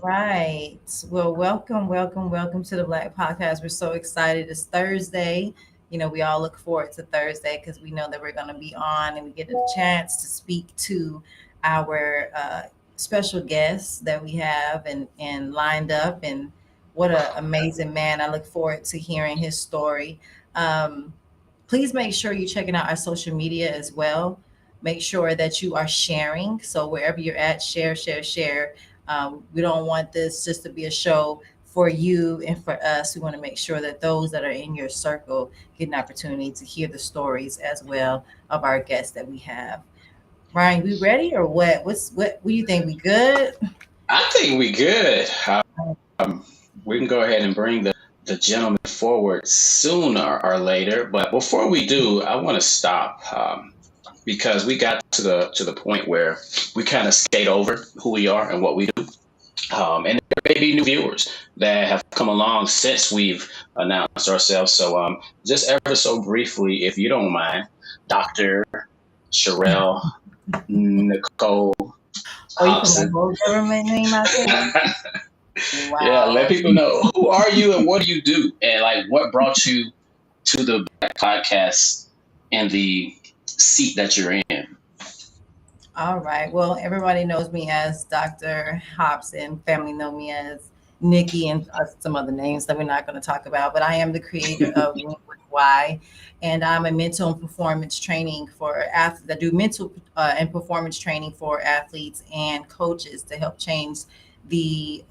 Right. Well, welcome to the Black Podcast. We're so excited. It's Thursday. We all look forward to Thursday because we know that we're going to be on and we get a chance to speak to our special guests that we have and lined up. And what an amazing man. I look forward to hearing his story. Um, please make sure you're checking out our social media as well. Make sure that you are sharing. So wherever you're at, share. We don't want this just to be a show for you and for us. We want to make sure that those that are in your circle get an opportunity to hear the stories as well of our guests that we have. Brian, we ready or what? What do you think? We good? I think we good. We can go ahead and bring the gentleman forward sooner or later. But before we do, I want to stop because we got to the point where we kind of skate over who we are and what we do. And there may be new viewers that have come along since we've announced ourselves. So just ever so briefly, if you don't mind, Dr. Sherelle Nicole Oh, you put my Hobson. whole government name out there? Yeah, let Wow. people know who are you and what do you do, and like what brought you to the podcast and the seat that you're in. All right. Well, everybody knows me as Dr. Hobson. Family know me as Nikki and some other names that we're not going to talk about. But I am the creator of Win with Why, and I'm a mental and performance training for athletes. I do mental and performance training for athletes and coaches to help change the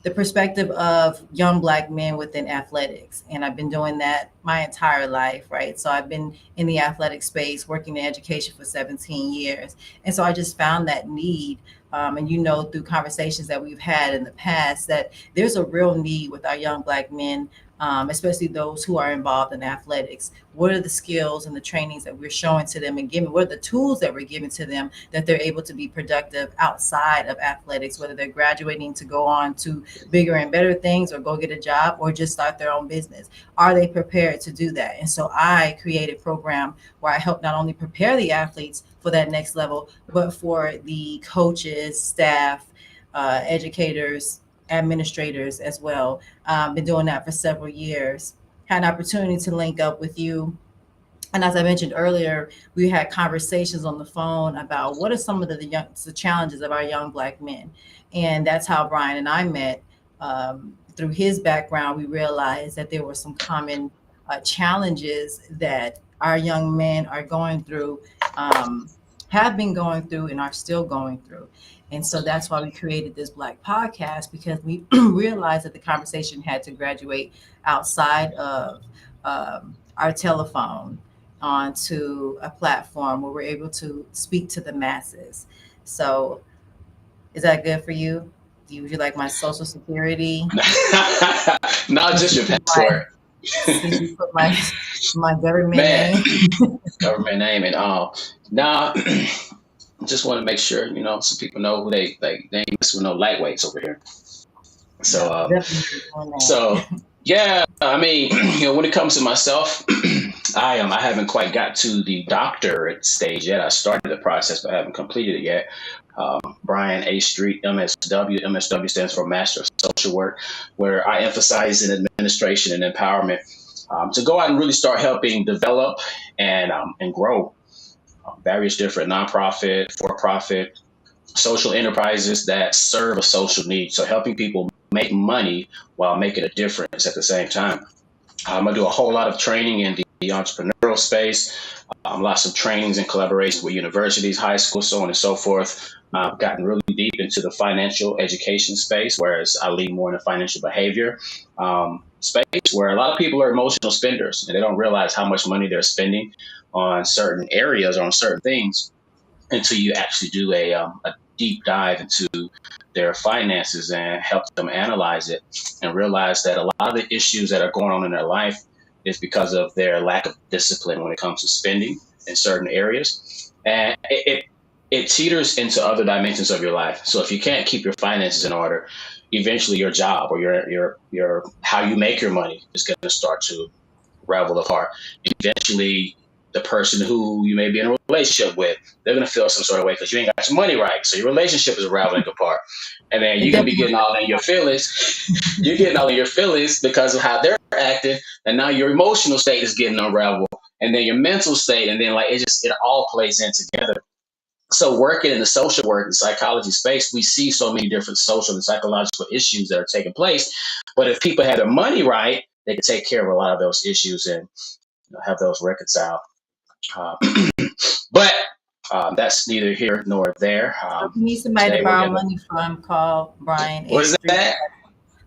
the perspective of young black men within athletics. And I've been doing that my entire life, right? So I've been in the athletic space, working in education for 17 years. And so I just found that need. And through conversations that we've had in the past, that there's a real need with our young black men, especially those who are involved in athletics. What are the skills and the trainings that we're showing to them and giving? What are the tools that we're giving to them that they're able to be productive outside of athletics, whether they're graduating to go on to bigger and better things or go get a job or just start their own business? Are they prepared to do that? And so I created a program where I help not only prepare the athletes for that next level, but for the coaches, staff, educators, administrators as well. Been doing that for several years. Had an opportunity to link up with you, and as I mentioned earlier, we had conversations on the phone about what are some of the challenges of our young black men, and that's how Brian and I met. Through his background, we realized that there were some common challenges that our young men are going through, have been going through, and are still going through. And so that's why we created this Black podcast because we realized that the conversation had to graduate outside of our telephone onto a platform where we're able to speak to the masses. So, is that good for you? Would you like my social security? Not just your My, passport, since you put my government man. name. Government name and all. Nah, just want to make sure some people know who they ain't messing with no lightweights over here. So, No, definitely doing so that. yeah, I mean, when it comes to myself, I haven't quite got to the doctorate stage yet. I started the process, but I haven't completed it yet. Brian A. Street, MSW. MSW stands for Master of Social Work, where I emphasize in administration and empowerment to go out and really start helping develop and grow various different nonprofit, for-profit, social enterprises that serve a social need. So helping people make money while making a difference at the same time. I do a whole lot of training in the entrepreneurial space, lots of trainings and collaborations with universities, high schools, so on and so forth. I've gotten really deep into the financial education space, whereas I lead more in the financial behavior space, where a lot of people are emotional spenders and they don't realize how much money they're spending on certain areas or on certain things until you actually do a deep dive into their finances and help them analyze it and realize that a lot of the issues that are going on in their life is because of their lack of discipline when it comes to spending in certain areas. And it teeters into other dimensions of your life. So if you can't keep your finances in order, eventually your job or your how you make your money is going to start to ravel apart. Eventually The person who you may be in a relationship with, they're going to feel some sort of way because you ain't got your money right. So your relationship is rattling apart. And then It you're going to be definitely. getting all in your feelings. You're getting all in your feelings because of how they're acting. And now your emotional state is getting unraveled. And then your mental state. And then like it all plays in together. So working in the social work and psychology space, we see so many different social and psychological issues that are taking place. But if people had their money right, they could take care of a lot of those issues and have those reconciled. Uh, but that's neither here nor there. So if you need somebody to Today we're borrow gonna. money from, call Brian What H. is Street. that?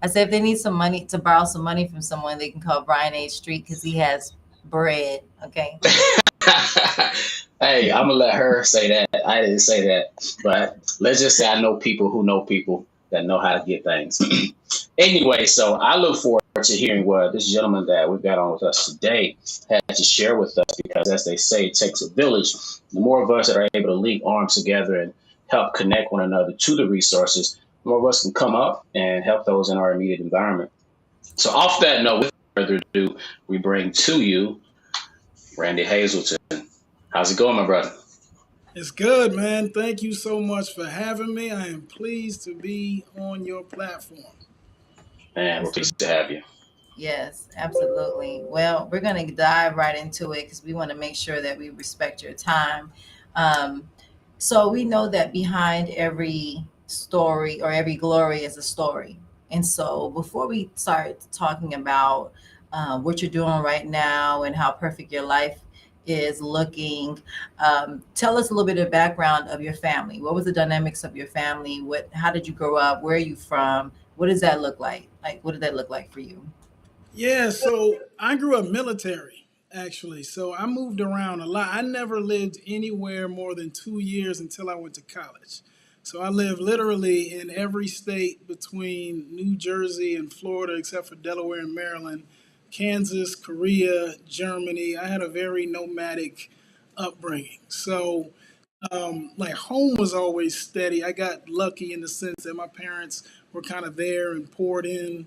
I said if they need some money to borrow some money from someone, they can call Brian H. Street because he has bread. Okay. Hey, I'm gonna let her say that. I didn't say that, but let's just say I know people who know people that know how to get things. Anyway, so I look forward to hearing what this gentleman that we've got on with us today had to share with us because, as they say, it takes a village. The more of us that are able to link arms together and help connect one another to the resources, the more of us can come up and help those in our immediate environment. So, off that note, without further ado, we bring to you Randy Hazelton. How's it going, my brother? It's good, man. Thank you so much for having me. I am pleased to be on your platform. Man, we're pleased to Absolutely. have you. Yes, absolutely. Well, we're going to dive right into it because we want to make sure that we respect your time. Um, so we know that behind every story or every glory is a story. And so before we start talking about what you're doing right now and how perfect your life is looking, tell us a little bit of background of your family. What was the dynamics of your family? How did you grow up? Where are you from? What does that look like? Like, what did that look like for you? Yeah, so I grew up military, actually. So I moved around a lot. I never lived anywhere more than 2 years until I went to college. So I lived literally in every state between New Jersey and Florida, except for Delaware and Maryland, Kansas, Korea, Germany. I had a very nomadic upbringing. So like home was always steady. I got lucky in the sense that my parents were kind of there and poured in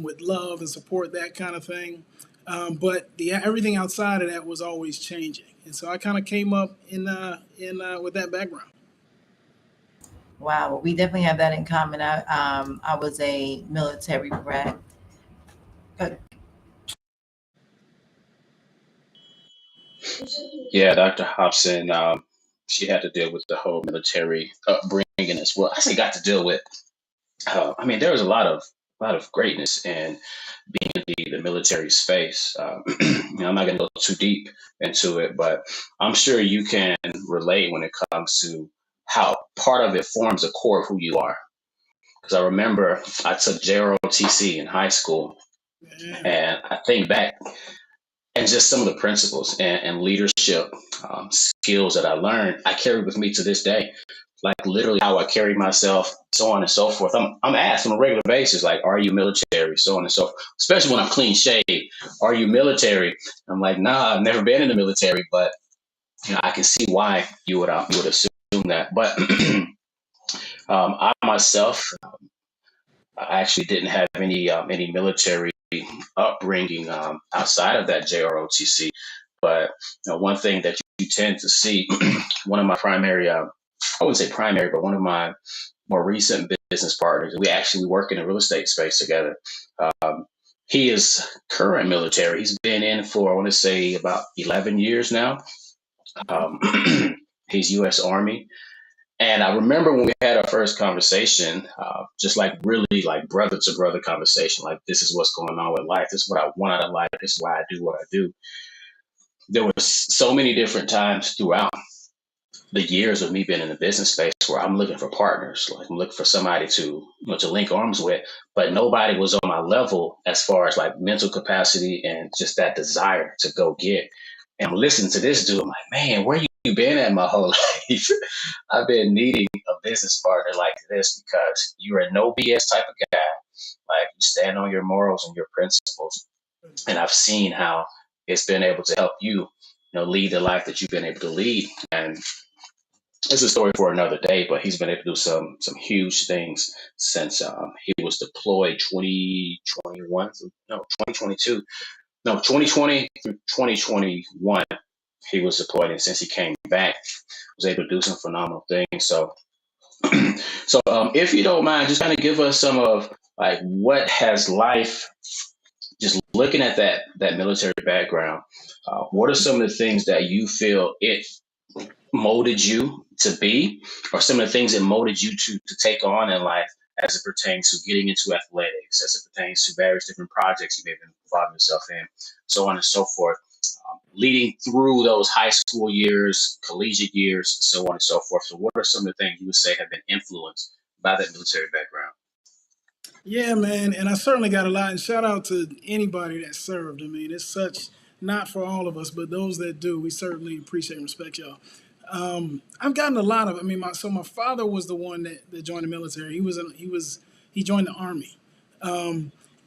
with love and support, that kind of thing. But the everything outside of that was always changing, and so I kind of came up in with that background. Wow, well, we definitely have that in common. I was a military brat. Uh, Yeah, Dr. Hobson, she had to deal with the whole military upbringing as well. I say got to deal with. I mean, there was a lot of greatness in being in the military space. I'm not going to go too deep into it, but I'm sure you can relate when it comes to how part of it forms a core of who you are. Because I remember I took JROTC in high school, Yeah, and I think back and just some of the principles and leadership skills that I learned, I carry with me to this day. Like literally how I carry myself, so on and so forth. I'm asked on a regular basis, like, "Are you military?" So on and so forth. Especially when I'm clean shaved, "Are you military?" I'm like, "Nah, I've never been in the military," but I can see why you would assume that. But I myself, I actually didn't have any military upbringing outside of that JROTC. But one thing that you tend to see, one of my primary, I wouldn't say primary, but one of my more recent business partners, we actually work in the real estate space together. Um, he is current military. He's been in for, I want to say, about 11 years now. okay. Um, he's U.S. Army. And I remember when we had our first conversation, just like really like brother to brother conversation, like this is what's going on with life. This is what I want out of life. This is why I do what I do. There was so many different times throughout the years of me being in the business space where I'm looking for partners, like I'm looking for somebody to to link arms with, but nobody was on my level as far as like mental capacity and just that desire to go get. And I'm listening to this dude, I'm like, man, where you been at my whole life? I've been needing a business partner like this because you're a no BS type of guy. Like you stand on your morals and your principles, and I've seen how it's been able to help you, lead the life that you've been able to lead. And it's a story for another day, but he's been able to do some huge things since he was deployed 2021 no 2022 no 2020 through 2021. he was deployed, and since he came back, was able to do some phenomenal things. So, if you don't mind, just kind of give us some of like what has life, just looking at that military background. What are some of the things that you feel it molded you to be, or some of the things that molded you to take on in life as it pertains to getting into athletics, as it pertains to various different projects you may have been involved yourself in, so on and so forth, leading through those high school years, collegiate years, so on and so forth. So, what are some of the things you would say have been influenced by that military background? Yeah, man, and I certainly got a lot. And shout out to anybody that served. I mean, it's such not for all of us, but those that do, we certainly appreciate and respect y'all. I've gotten a lot of. I mean, my father was the one that joined the military. He joined the army,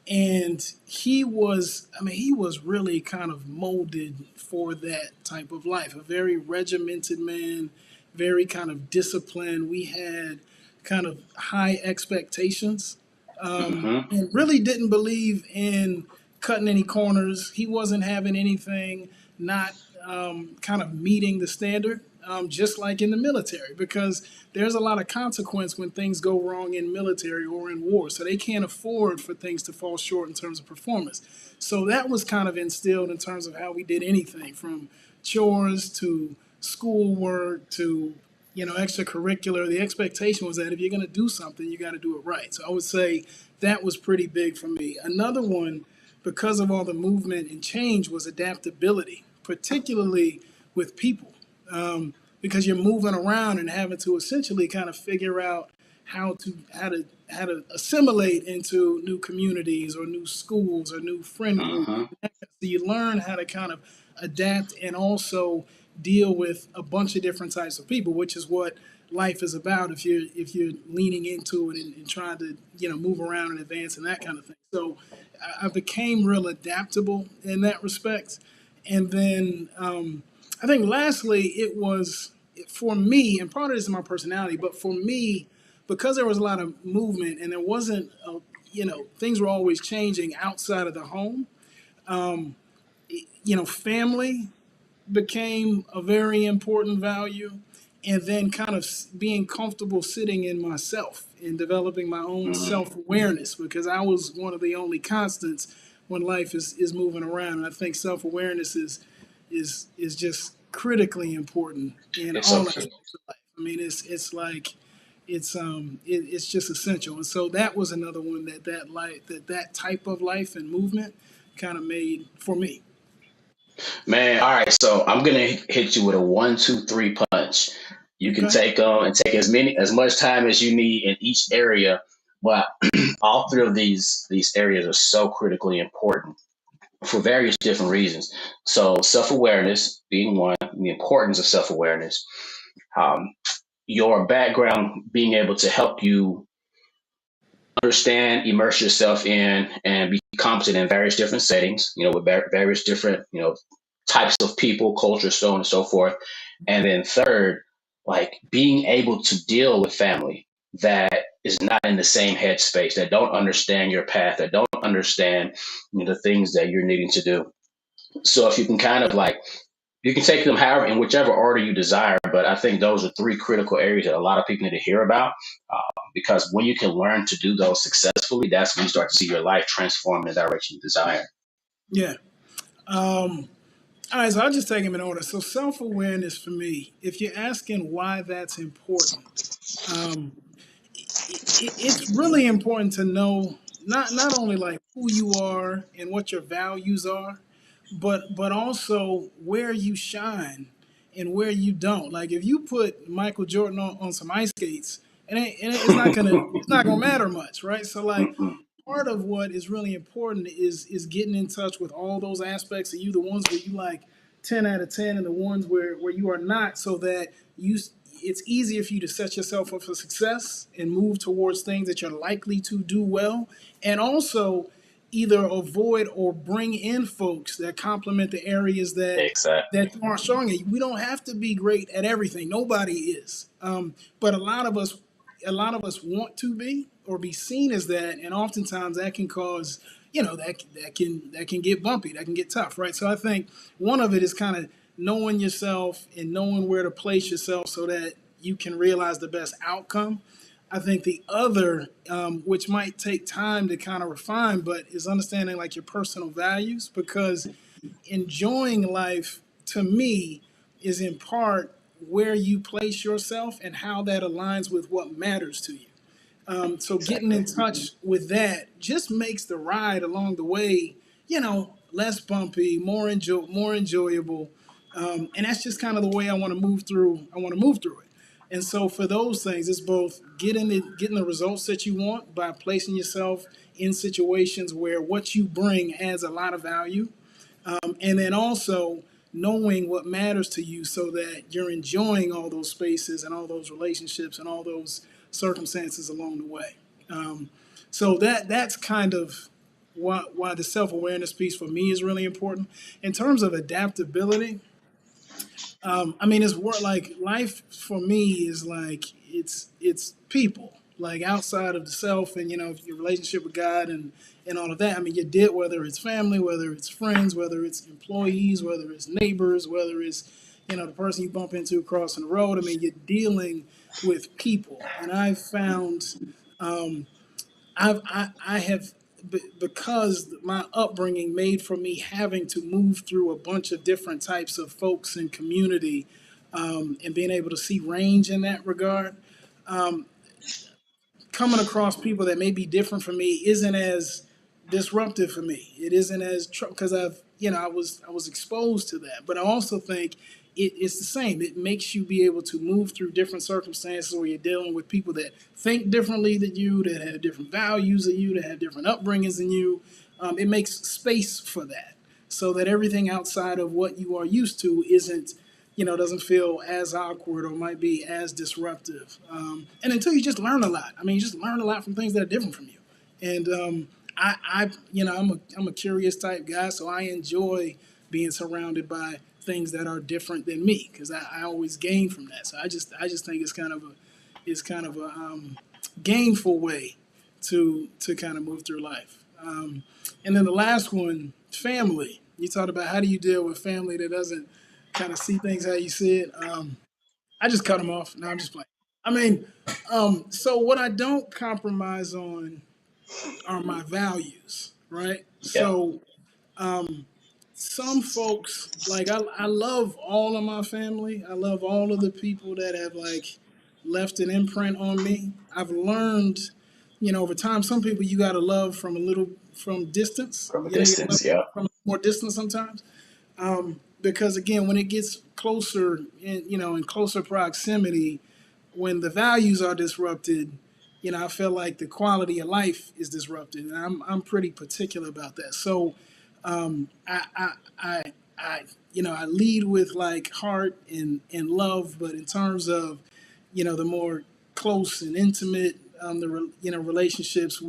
and he was. I mean, he was really kind of molded for that type of life. A very regimented man, very kind of disciplined. We had kind of high expectations, Mm-hmm. and really didn't believe in cutting any corners. He wasn't having anything not kind of meeting the standard, just like in the military, because there's a lot of consequence when things go wrong in military or in war. So they can't afford for things to fall short in terms of performance. So that was kind of instilled in terms of how we did anything from chores to schoolwork to extracurricular. The expectation was that if you're going to do something, you got to do it right. So I would say that was pretty big for me. Another one, because of all the movement and change, was adaptability, particularly with people, because you're moving around and having to essentially kind of figure out how to assimilate into new communities or new schools or new friend groups. Mm-hmm. So you learn how to kind of adapt and also deal with a bunch of different types of people, which is what life is about if you're leaning into it and trying to move around and advance and that kind of thing. So I became real adaptable in that respect. And then I think lastly, it was for me, and part of this is my personality, but for me, because there was a lot of movement and there wasn't, things were always changing outside of the home. Family became a very important value, and then kind of being comfortable sitting in myself and developing my own Mm-hmm. self-awareness, because I was one of the only constants when life is moving around. And I think self-awareness is just critically important in It's so all true. aspects of life. I mean, it's like it's just essential. And so that was another one that type of life and movement kind of made for me. Man, all right. So I'm gonna hit you with a 1, 2, 3 punch. You can Okay. take as much time as you need in each area, but all three of these areas are so critically important for various different reasons. So self awareness being one, the importance of self awareness, um, your background being able to help you understand, immerse yourself in, and be competent in various different settings, with various different, types of people, culture, so on and so forth. And then third, like being able to deal with family that is not in the same headspace, that don't understand your path, that don't understand, the things that you're needing to do. So if you can kind of like you can take them however in whichever order you desire, but I think those are three critical areas that a lot of people need to hear about. Because when you can learn to do those successfully, that's when you start to see your life transform in the direction you desire. Yeah. All right, so I'll just take them in order. So self awareness for me, if you're asking why that's important, it's really important to know not only like who you are and what your values are, but also where you shine and where you don't. Like if you put Michael Jordan on some ice skates, it's not gonna matter much, right? So like Mm-mm. part of what is really important is getting in touch with all those aspects of you, the ones where you like 10 out of 10 and the ones where you are not, so that it's easier for you to set yourself up for success and move towards things that you're likely to do well, and also either avoid or bring in folks that complement the areas Exactly. that you aren't strong in. We don't have to be great at everything. Nobody is, but a lot of us want to be or be seen as that, and oftentimes that can cause that can get bumpy, that can get tough, right? So I think one of it is kind of knowing yourself and knowing where to place yourself so that you can realize the best outcome. I think the other, which might take time to kind of refine, but is understanding like your personal values, because enjoying life to me is in part where you place yourself and how that aligns with what matters to you. So getting Exactly. in touch with that just makes the ride along the way, less bumpy, more enjoyable, and that's just kind of the way I want to move through. I want to move through it, and so for those things, it's both getting the results that you want by placing yourself in situations where what you bring adds a lot of value, and then also knowing what matters to you so that you're enjoying all those spaces and all those relationships and all those circumstances along the way. So that's kind of why the self-awareness piece for me is really important. In terms of adaptability, I mean, it's work like life for me is like it's people like outside of the self and your relationship with God and all of that. I mean, you did whether it's family, whether it's friends, whether it's employees, whether it's neighbors, whether it's the person you bump into crossing the road. I mean, you're dealing with people, and I've found I have because my upbringing made for me having to move through a bunch of different types of folks and community, and being able to see range in that regard. Coming across people that may be different from me isn't as disruptive for me. It isn't as because I was exposed to that. But I also think it's the same. It makes you be able to move through different circumstances where you're dealing with people that think differently than you, that have different values than you, that have different upbringings than you. It makes space for that, so that everything outside of what you are used to isn't doesn't feel as awkward or might be as disruptive. And until you just learn a lot. I mean, you just learn a lot from things that are different from you. And I'm a curious type guy, so I enjoy being surrounded by things that are different than me because I always gain from that. So I just think it's kind of a gainful way to kind of move through life. And then the last one, family. You talked about how do you deal with family that doesn't kind of see things how you see it. I just cut them off. No, I'm just playing. I mean, so what I don't compromise on are my values, right? Yeah. So some folks like I love all of my family. I love all of the people that have like left an imprint on me. I've learned, over time, some people you gotta love from a little from distance. From a You gotta love distance. Yeah. from more distance sometimes. Because again, when it gets closer in closer proximity, when the values are disrupted, I feel like the quality of life is disrupted, and I'm pretty particular about that. So I lead with like heart and love, but in terms of the more close and intimate relationships,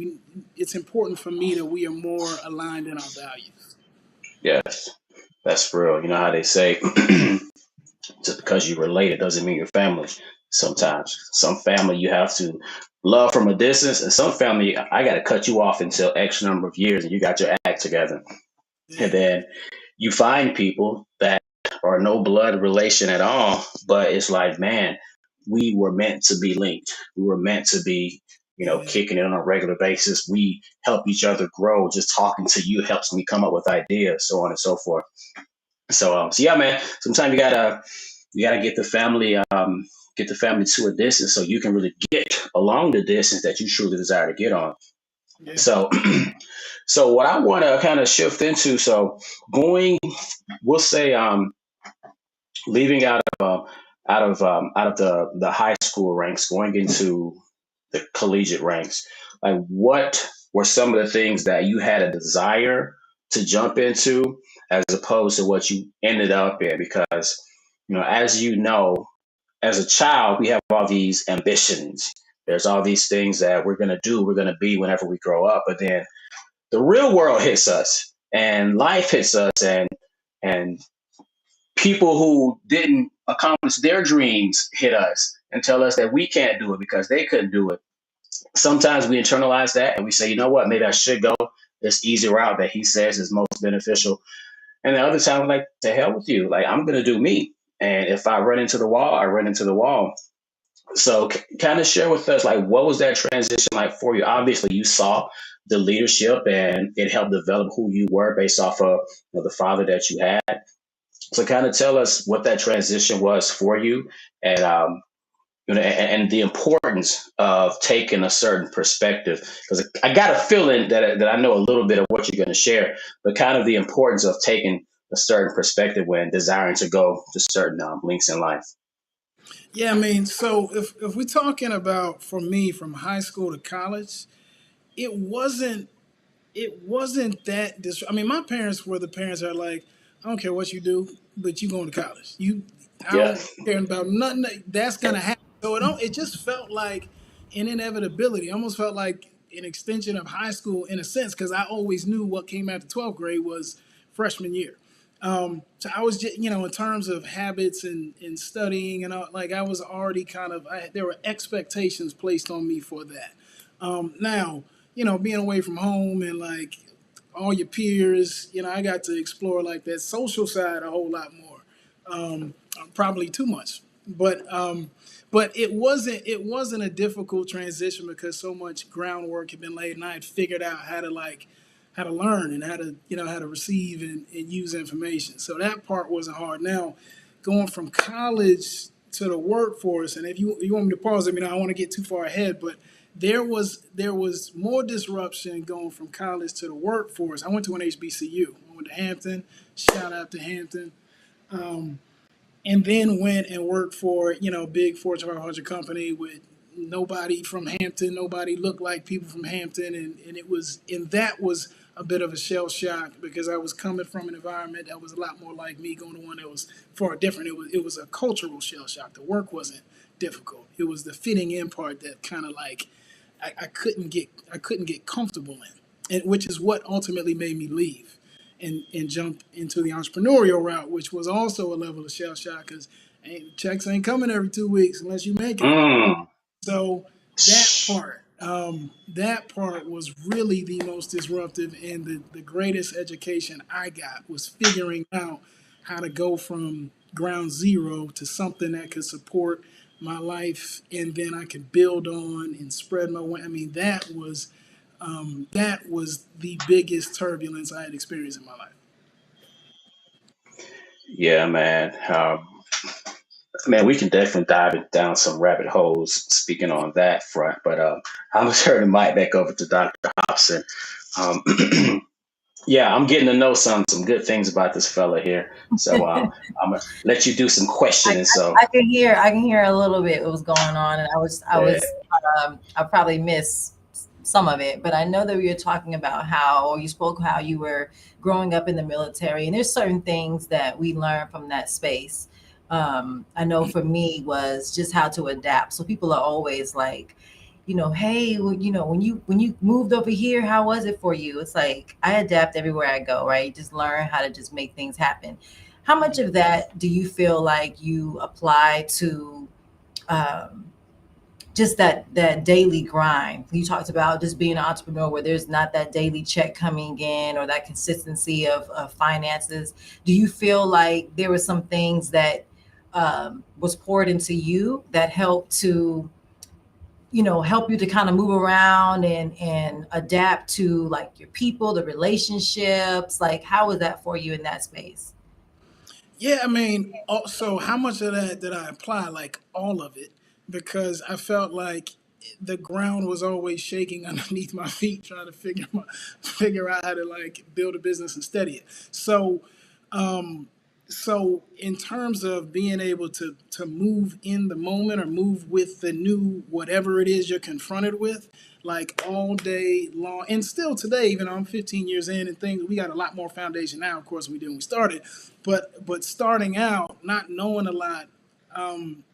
it's important for me that we are more aligned in our values. Yes. That's real. You know how they say, just because you're related doesn't mean you're family. Sometimes some family you have to love from a distance, and some family I got to cut you off until X number of years, and you got your act together. And Yeah, then you find people that are no blood relation at all, but it's like, man, we were meant to be linked. We were meant to be, yeah, kicking it on a regular basis. We help each other grow. Just talking to you helps me come up with ideas, so on and so forth. So yeah, man. Sometimes you gotta get the family to a distance so you can really get along the distance that you truly desire to get on. yeah, So, so what I want to kind of shift into, so going, we'll say, leaving out of the high school ranks, going into the collegiate ranks, like what were some of the things that you had a desire to jump into as opposed to what you ended up in? Because, as you know, as a child, we have all these ambitions. There's all these things that we're going to do, we're going to be whenever we grow up. But then the real world hits us and life hits us, and people who didn't accomplish their dreams hit us and tell us that we can't do it because they couldn't do it. Sometimes we internalize that and we say, you know what, maybe I should go this easy route that he says is most beneficial. And the other time, like, to hell with you. Like, I'm gonna do me. And if I run into the wall, I run into the wall. So, kind of share with us, like, what was that transition like for you? Obviously, you saw the leadership, and it helped develop who you were based off of, the father that you had. So, kind of tell us what that transition was for you, and and the importance of taking a certain perspective. Because I got a feeling that I know a little bit of what you're going to share, but kind of the importance of taking a certain perspective when desiring to go to certain links in life. Yeah, I mean, so if we're talking about for me from high school to college, it wasn't it wasn't that I mean, my parents were the parents that are like, I don't care what you do, but you going to college. I Yeah. don't care about nothing that's gonna happen. So it just felt like an inevitability. It almost felt like an extension of high school in a sense, because I always knew what came after 12th grade was freshman year. So I was just, in terms of habits and studying and all, like I was already there were expectations placed on me for that. Now, being away from home and like all your peers, I got to explore like that social side a whole lot more. Probably too much, but it wasn't a difficult transition because so much groundwork had been laid, and I had figured out how to learn and how to receive and use information. So that part wasn't hard. Now, going from college to the workforce, and if you want me to pause, I mean I don't want to get too far ahead, but there was more disruption going from college to the workforce. I went to an HBCU. I went to Hampton. Shout out to Hampton. And then went and worked for big Fortune 500 company with nobody from Hampton. Nobody looked like people from Hampton, and that was a bit of a shell shock because I was coming from an environment that was a lot more like me, going to one that was far different. It was a cultural shell shock. The work wasn't difficult. It was the fitting in part that kind of like I couldn't get comfortable in, and which is what ultimately made me leave and jump into the entrepreneurial route, which was also a level of shell shock because checks ain't coming every 2 weeks unless you making them. Mm. So that part was really the most disruptive, and the greatest education I got was figuring out how to go from ground zero to something that could support my life, and then I could build on and spread my way. I mean, that was the biggest turbulence I had experienced in my life. Yeah, man. Man, we can definitely dive down some rabbit holes speaking on that front. But I'm going to turn the mic back over to Dr. Hobson. Um, yeah, I'm getting to know some good things about this fella here. So I'm going to let you do some I, questioning. So, I can hear a little bit what was going on, and yeah. I probably missed some of it, but I know that we were talking about how, or you spoke how you were growing up in the military, and there's certain things that we learn from that space. I know for me was just how to adapt. So people are always like, hey, well, when you moved over here, how was it for you? It's like I adapt everywhere I go, right? Just learn how to just make things happen. How much of that do you feel like you apply to um, just that daily grind? You talked about just being an entrepreneur where there's not that daily check coming in or that consistency of finances. Do you feel like there were some things that was poured into you that helped to help you to kind of move around and adapt to like your people, the relationships? Like, how was that for you in that space? Yeah, I mean, so how much of that did I apply? Like all of it, because I felt like the ground was always shaking underneath my feet, trying to figure out how to like build a business and steady it. Um, so in terms of being able to move in the moment or move with the new whatever it is you're confronted with, like all day long, and still today, even though I'm 15 years in and things, we got a lot more foundation now, of course, than we did when we started. But starting out, not knowing a lot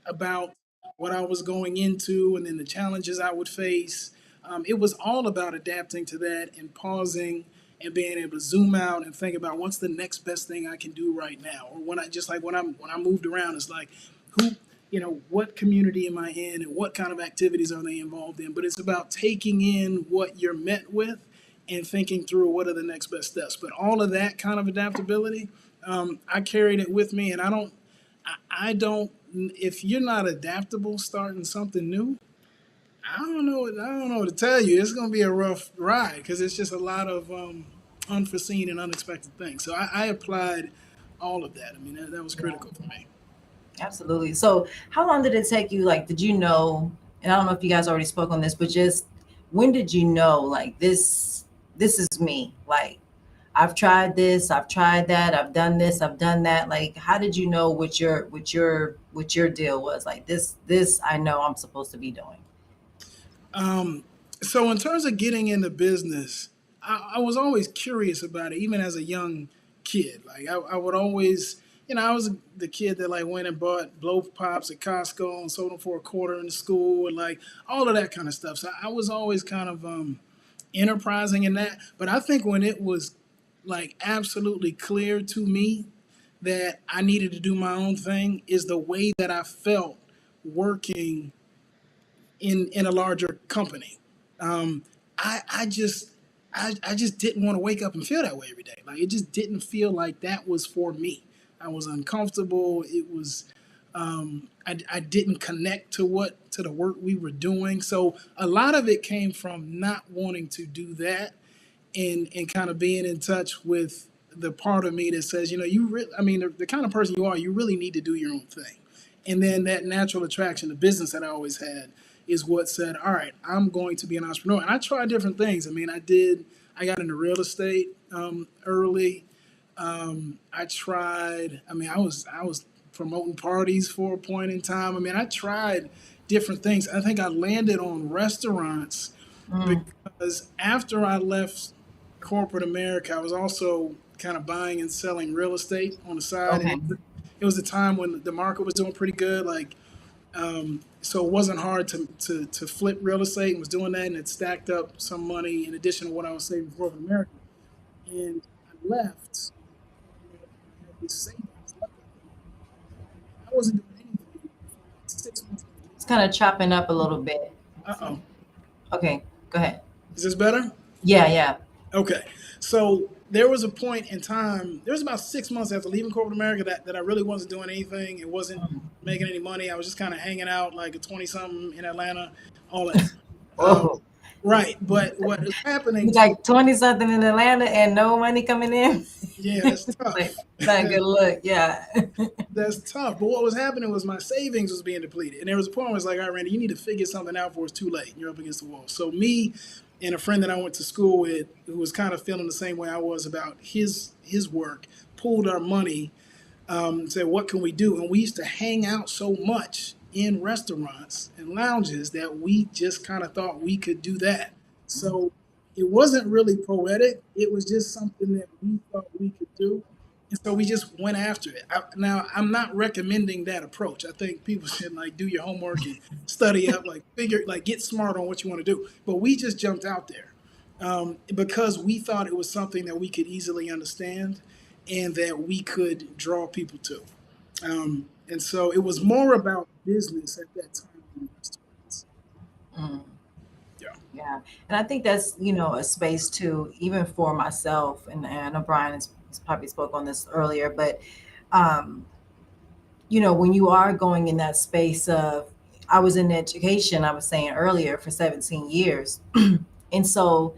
about what I was going into, and then the challenges I would face, it was all about adapting to that and pausing and being able to zoom out and think about what's the next best thing I can do right now. Or when I just like when I moved around, it's like who what community am I in and what kind of activities are they involved in. But it's about taking in what you're met with and thinking through what are the next best steps. But all of that kind of adaptability, I carried it with me, and I don't. If you're not adaptable, starting something new, I don't know what to tell you. It's going to be a rough ride because it's just a lot of unforeseen and unexpected things. So I applied all of that. I mean, that was critical for me. Absolutely. So, how long did it take you? Like, did you know? And I don't know if you guys already spoke on this, but just when did you know? Like, this is me. Like, I've tried this, I've tried that, I've done this, I've done that. Like, how did you know what your deal was? Like, this I know I'm supposed to be doing. Um, so in terms of getting into business, I was always curious about it, even as a young kid. Like I would always, I was the kid that like went and bought blow pops at Costco and sold them for a quarter in the school and like all of that kind of stuff. So I was always kind of enterprising in that. But I think when it was like absolutely clear to me that I needed to do my own thing is the way that I felt working in a larger company. Um, I just I just didn't want to wake up and feel that way every day. Like it just didn't feel like that was for me. I was uncomfortable. It was I didn't connect to the work we were doing. So a lot of it came from not wanting to do that and kind of being in touch with the part of me that says, I mean, the kind of person you are, you really need to do your own thing. And then that natural attraction, the business that I always had, is what said, all right, I'm going to be an entrepreneur. And I tried different things. I mean, I got into real estate early. I was promoting parties for a point in time. I mean, I tried different things. I think I landed on restaurants Mm, because after I left corporate America, I was also kind of buying and selling real estate on the side, and okay. it was a time when the market was doing pretty good. Like, so it wasn't hard to flip real estate, and was doing that, and it stacked up some money in addition to what I was saving for corporate America. And I left corporate America, and I had this savings left over, and I wasn't doing anything for like 6 months after It's leaving. kind of chopping up a little bit. Uh So, oh, okay, go ahead. is this better? Yeah, yeah. Okay. So there was a point in time, there was about 6 months after leaving corporate America that I really wasn't doing anything. It wasn't making any money. I was just kind of hanging out like a 20 something in Atlanta, all that. Um, Whoa. right. But what is happening You too, like 20 something in Atlanta and no money coming in? yeah, that's Like, tough. not a good look. Yeah. That's tough. But what was happening was my savings was being depleted. And there was a point where it's like, all right, Randy, you need to figure something out before it's too late. You're up against the wall. So me and a friend that I went to school with who was kind of feeling the same way I was about his work, pooled our money, said, what can we do? And we used to hang out so much in restaurants and lounges that we just kind of thought we could do that. So it wasn't really poetic. It was just something that we thought we could do. And so we just went after it. Now, I'm not recommending that approach. I think people should like do your homework and study up, like figure, like get smart on what you want to do. But we just jumped out there because we thought it was something that we could easily understand and that we could draw people to. And so it was more about business at that time than restaurants. Mm, Yeah. yeah. And I think that's, a space too, even for myself. And I know Brian has probably spoke on this earlier, but, um, when you are going in that space of, I was in education, I was saying earlier, for 17 years. And so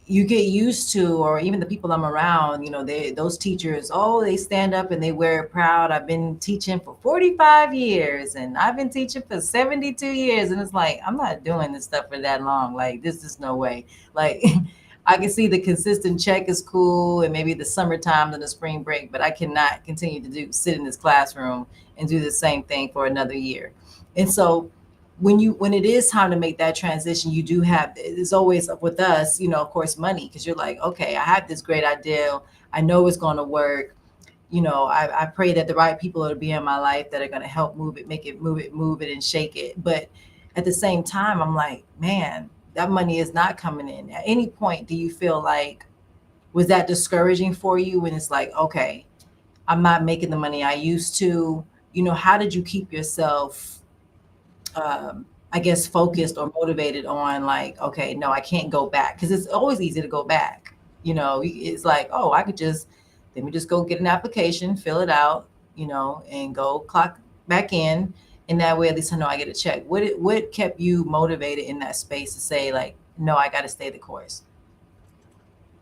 you get used to, or even the people I'm around, those teachers, oh, they stand up and they wear it proud. I've been teaching for 45 years and I've been teaching for 72 years. And it's like, I'm not doing this stuff for that long. Like, this is no way. Like, I can see the consistent check is cool and maybe the summertime and the spring break, but I cannot continue to sit in this classroom and do the same thing for another year. And so when it is time to make that transition, you do have, it's always with us, of course, money, because you're like, okay, I have this great idea, I know it's going to work. I pray that the right people are to be in my life that are going to help move it, make it, move it and shake it. But at the same time, I'm like, man, that money is not coming in. At any point, do you feel like, was that discouraging for you when it's like, okay, I'm not making the money I used to? How did you keep yourself I guess, focused or motivated on like, okay, no, I can't go back because it's always easy to go back. It's like, oh, I could just let me just go get an application, fill it out, and go clock back in, and that way at least I know I get a check. What kept you motivated in that space to say like, no, I got to stay the course?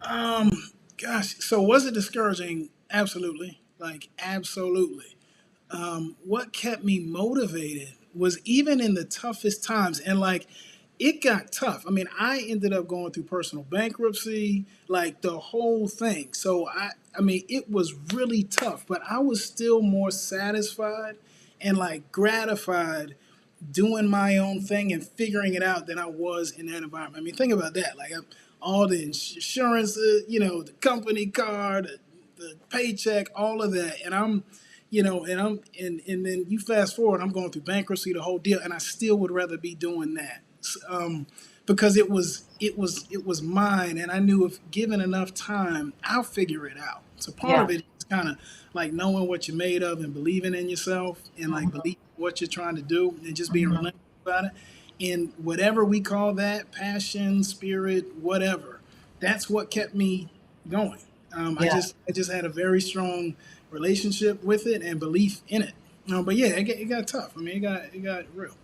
Um, Gosh, so was it discouraging? Absolutely, like absolutely. What kept me motivated was even in the toughest times, and like it got tough. I mean, I ended up going through personal bankruptcy, like the whole thing. So I mean, it was really tough, but I was still more satisfied and like gratified doing my own thing and figuring it out than I was in that environment. I mean, think about that. Like all the insurance, the company car, the paycheck, all of that, and and then you fast forward, I'm going through bankruptcy, the whole deal, and I still would rather be doing that. Because it was mine, and I knew if given enough time, I'll figure it out. So part Yeah. of it is kind of like knowing what you're made of and believing in yourself and like Hmm. believing what you're trying to do and just being Hmm. relentless about it. And whatever we call that, passion, spirit, whatever, that's what kept me going. Yeah. I just had a very strong relationship with it and belief in it. But yeah, it got tough. I mean, it got real.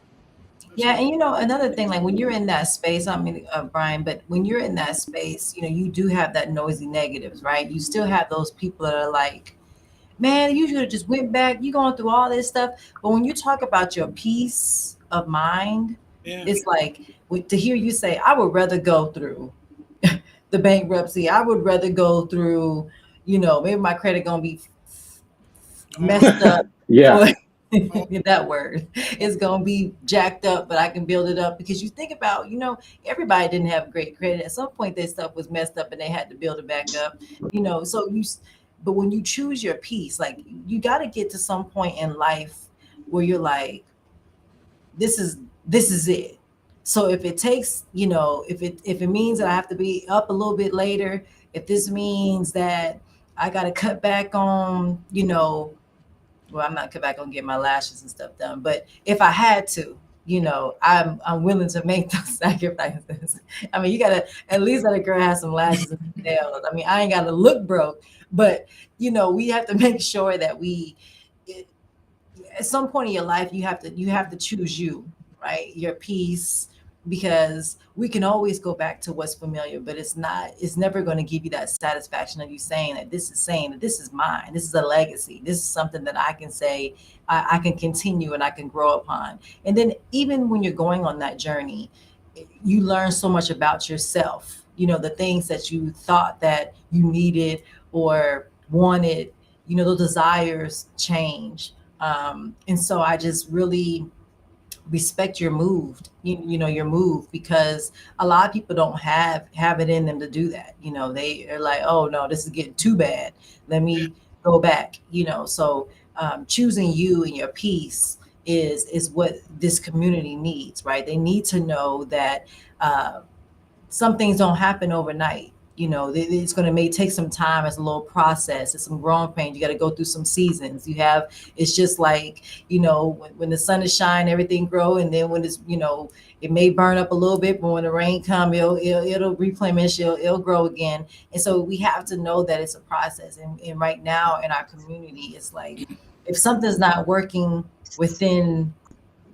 Yeah, Absolutely. and another thing, like when you're in that space, I mean, Brian, but when you're in that space, you do have that noisy negatives, right? You still have those people that are like, man, you should have just went back. You going through all this stuff. But when you talk about your peace of mind, Yeah. it's like to hear you say, I would rather go through the bankruptcy. I would rather go through, maybe my credit gonna be Oh, messed up Yeah. for oh, that word. oh, It's gonna be jacked up, but I can build it up because you think about, everybody didn't have great credit. At some point, their stuff was messed up and they had to build it back up. So but when you choose your peace, like you got to get to some point in life where you're like, this is it. So if it takes, if it means that I have to be up a little bit later, if this means that I got to cut back on, well, I'm not cut back on getting my lashes and stuff done, but if I had to, I'm willing to make those sacrifices. I mean, you gotta at least let a girl have some lashes and some nails. I mean, I ain't gotta look broke, but we have to make sure that it, at some point in your life you have to choose you, right, your peace, because we can always go back to what's familiar, but it's never going to give you that satisfaction of you saying that this is mine, this is a legacy, this is something that I can say I can continue and I can grow upon. And then even when you're going on that journey, you learn so much about yourself, the things that you thought that you needed or wanted, those desires change. And so I just really respect your move, because a lot of people don't have it in them to do that. They are like, oh no, this is getting too bad, let yeah. me go back. So choosing you and your peace is what this community needs, right? They need to know that uh, some things don't happen overnight. It's going to may take some time. As a little process. It's some growing pains. You got to go through some seasons. It's just like, when the sun is shining, everything grow. And then when it may burn up a little bit, but when the rain come, it'll replenish, it'll grow again. And so we have to know that it's a process. And right now in our community, it's like, if something's not working within,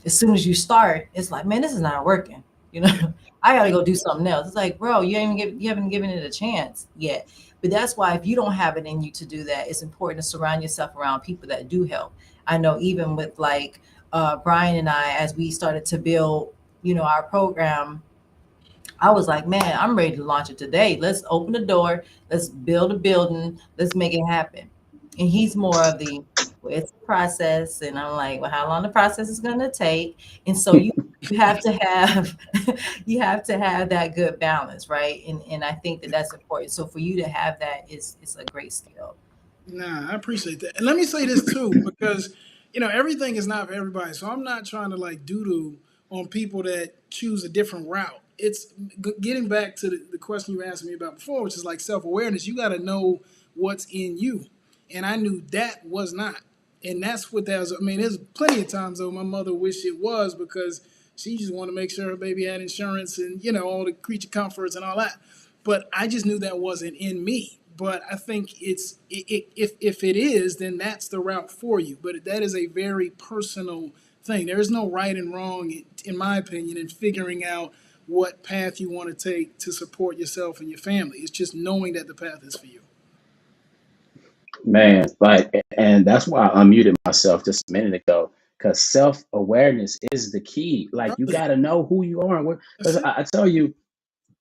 as soon as you start, it's like, man, this is not working. You know, I got to go do something else. It's like, bro, you haven't given it a chance yet. But that's why if you don't have it in you to do that, it's important to surround yourself around people that do help. I know even with like Brian and I, as we started to build, our program, I was like, man, I'm ready to launch it today. Let's open the door. Let's build a building. Let's make it happen. And he's more of the, well, it's a process. And I'm like, well, how long the process is going to take? And so you have to have you have to have that good balance, right? And I think that that's important. So for you to have that is a great skill. Nah, I appreciate that. And let me say this too, because everything is not for everybody. So I'm not trying to like doodle on people that choose a different route. It's getting back to the question you asked me about before, which is like self awareness. You got to know what's in you, and I knew that was not. And that's what that was. I mean, there's plenty of times though my mother wished it was because She just wanted to make sure her baby had insurance and, you know, all the creature comforts and all that. But I just knew that wasn't in me. But I think if it is, then that's the route for you. But that is a very personal thing. There is no right and wrong, in my opinion, in figuring out what path you want to take to support yourself and your family. It's just knowing that the path is for you. Man, like, and that's why I unmuted myself just a minute ago, because self awareness is the key. Like, you Right. got to know who you are. That's Because it. I tell you,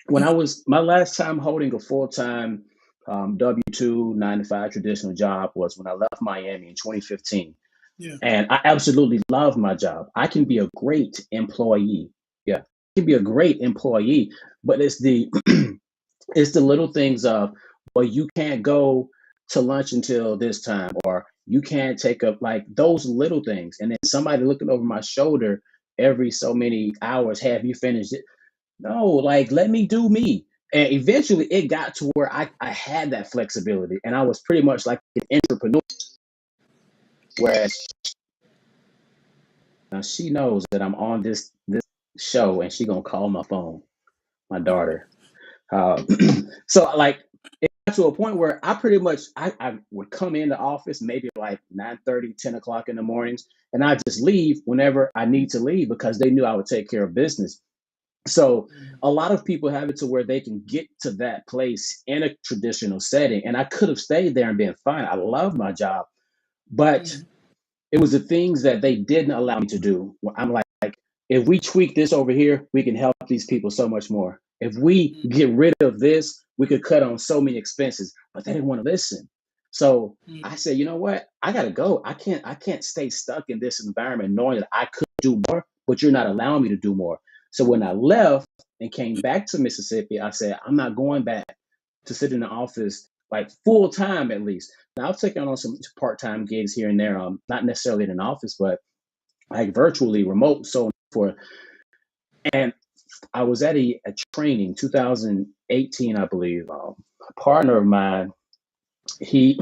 when I was my last time holding a full time W-2 9 to 5 traditional job was when I left Miami in 2015. Yeah. And I absolutely love my job. I can be a great employee. Yeah, I can be a great employee, but it's the it's the little things of, well, you can't go to lunch until this time, or you can't take up, like, those little things. And then somebody looking over my shoulder every so many hours, have you finished it? No, like, let me do me. And eventually it got to where I had that flexibility and I was pretty much like an entrepreneur. Whereas now she knows that I'm on this show and she gonna call my phone, my daughter. Uh, so, like, it got to a point where I pretty much I would come in the office maybe like 9:30, 10 o'clock in the mornings, and I just leave whenever I need to leave because they knew I would take care of business. So a lot of people have it to where they can get to that place in a traditional setting, and I could have stayed there and been fine. I love my job, but Mm-hmm. it was the things that they didn't allow me to do. I'm like, if we tweak this over here, we can help these people so much more. If we get rid of this, we could cut on so many expenses. But they didn't want to listen. So I said, you know what? I gotta go. I can't stay stuck in this environment knowing that I could do more, but you're not allowing me to do more. So when I left and came back to Mississippi, I said, I'm not going back to sit in the office like full time at least. Now I've taken on some part time gigs here and there, not necessarily in an office, but like virtually remote, so forth. And I was at a training 2018, I believe. A partner of mine, he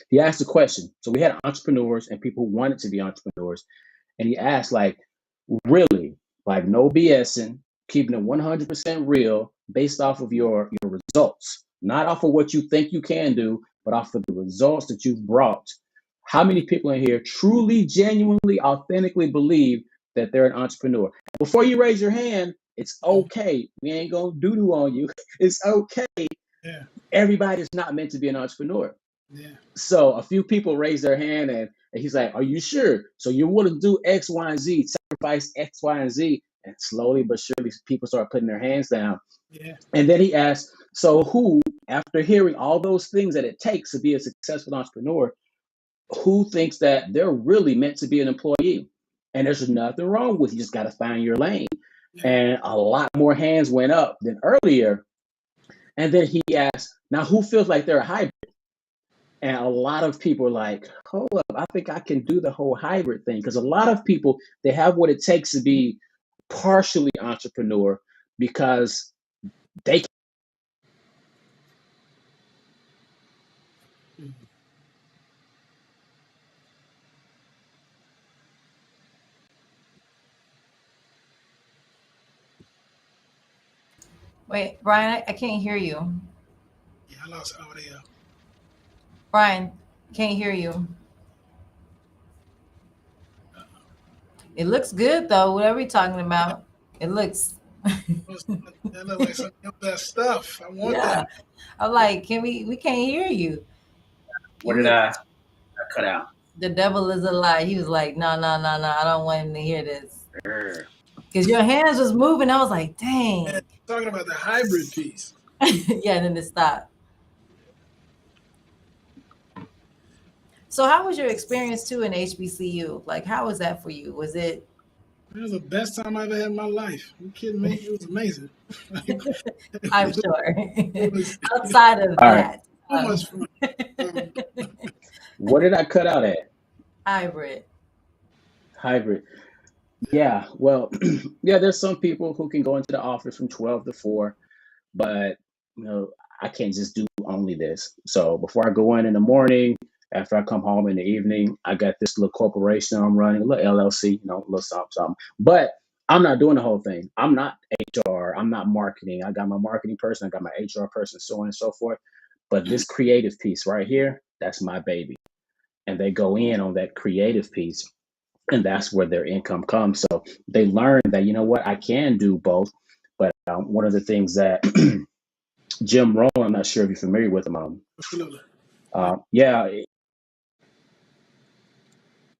he asked a question. So we had entrepreneurs and people who wanted to be entrepreneurs, and he asked, like, really, like, no BSing, keeping it 100% real, based off of your results, not off of what you think you can do, but off of the results that you've brought. How many people in here truly, genuinely, authentically believe that they're an entrepreneur? Before you raise your hand, it's okay. We ain't gonna doo doo on you. It's okay. Yeah. Everybody's not meant to be an entrepreneur. Yeah. So a few people raised their hand, and he's like, are you sure? So you want to do X, Y, and Z, sacrifice X, Y, and Z. And slowly but surely, people start putting their hands down. Yeah. And then he asked, so who, after hearing all those things that it takes to be a successful entrepreneur, who thinks that they're really meant to be an employee? And there's nothing wrong with, you just got to find your lane. Yeah. And a lot more hands went up than earlier. And then he asked, now who feels like they're a hybrid? And a lot of people are like, hold up, I think I can do the whole hybrid thing. Because a lot of people, they have what it takes to be partially entrepreneur because they Wait, Brian, I can't hear you. Yeah. I lost audio. Brian, can't hear you. It looks good though. Whatever you're talking about, it looks. That look like some of that stuff. I want Yeah, that. I'm like, can we? We can't hear you. what You did was I cut out? the devil is a lie. He was like, no, no, no, no. I don't want him to hear this Er, because your hands was moving. I was like, And dang. talking about the hybrid piece. Yeah, and then it stopped. So, how was your experience too in HBCU? Like, how was that for you? Was it? It was the best time I ever had in my life. You kidding me? It was amazing. I'm it sure. was Outside of all right. that, so much fun. Um, What did I cut out at? hybrid. Hybrid. Yeah. Well, yeah, there's some people who can go into the office from 12 to 4, but you know, I can't just do only this. So before I go in the morning, after I come home in the evening, I got this little corporation I'm running, a little LLC, you know, a little something, something. But I'm not doing the whole thing. I'm not HR. I'm not marketing. I got my marketing person. I got my HR person, so on and so forth. But this creative piece right here, that's my baby. And they go in on that creative piece, and that's where their income comes. So they learn that, you know what, I can do both. But one of the things that Jim Rohn, I'm not sure if you're familiar with him. Absolutely. Yeah. Yeah,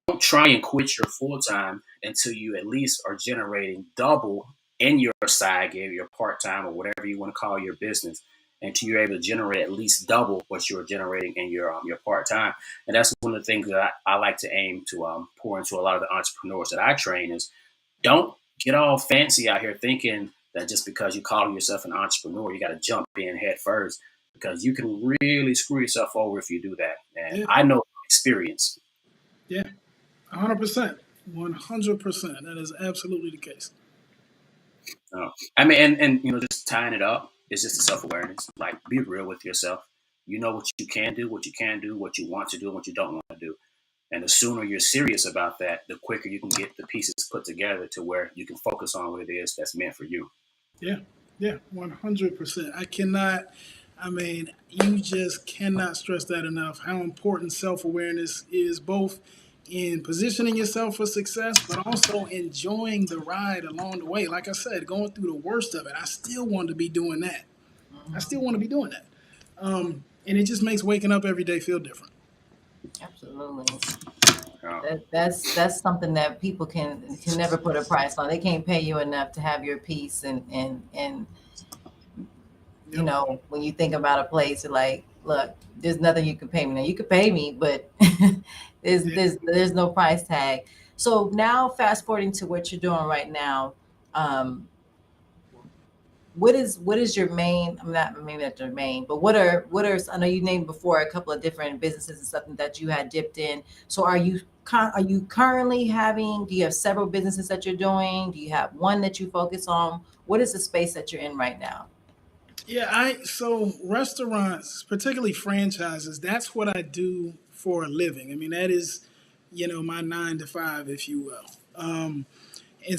Don't try and quit your full time until you at least are generating double in your side gig, your part time, or whatever you want to call your business, until you're able to generate at least double what you're generating in your part time. And that's one of the things that I like to aim to pour into a lot of the entrepreneurs that I train is don't get all fancy out here thinking that just because you call yourself an entrepreneur, you got to jump in head first because you can really screw yourself over if you do that. And Yeah. I know from experience. Yeah. 100%. 100%. That is absolutely the case. I mean, and just tying it up, it's just a self awareness. Like, be real with yourself. You know what you can do, what you can do, what you want to do, and what you don't want to do. And the sooner you're serious about that, the quicker you can get the pieces put together to where you can focus on what it is that's meant for you. Yeah. Yeah. 100%. I cannot, I mean, you just cannot stress that enough how important self awareness is, both in positioning yourself for success, but also enjoying the ride along the way. Like I said, going through the worst of it, I still want to be doing that. I still want to be doing that. And it just makes waking up every day feel different. Absolutely. Uh, That's something that people can never put a price on. They can't pay you enough to have your peace, and Yep. when you think about a place, you're like, look, there's nothing you can pay me. Now you could pay me, but Yeah. there's no price tag. So now fast forwarding to what you're doing right now, um, what is your main, I'm not, maybe not your main, but what are I know you named before a couple of different businesses and something that you had dipped in. So are you currently having, do you have several businesses that you're doing? Do you have one that you focus on? What is the space that you're in right now? Yeah, so restaurants, particularly franchises, that's what I do for a living. I mean, that is, my 9 to 5, if you will. And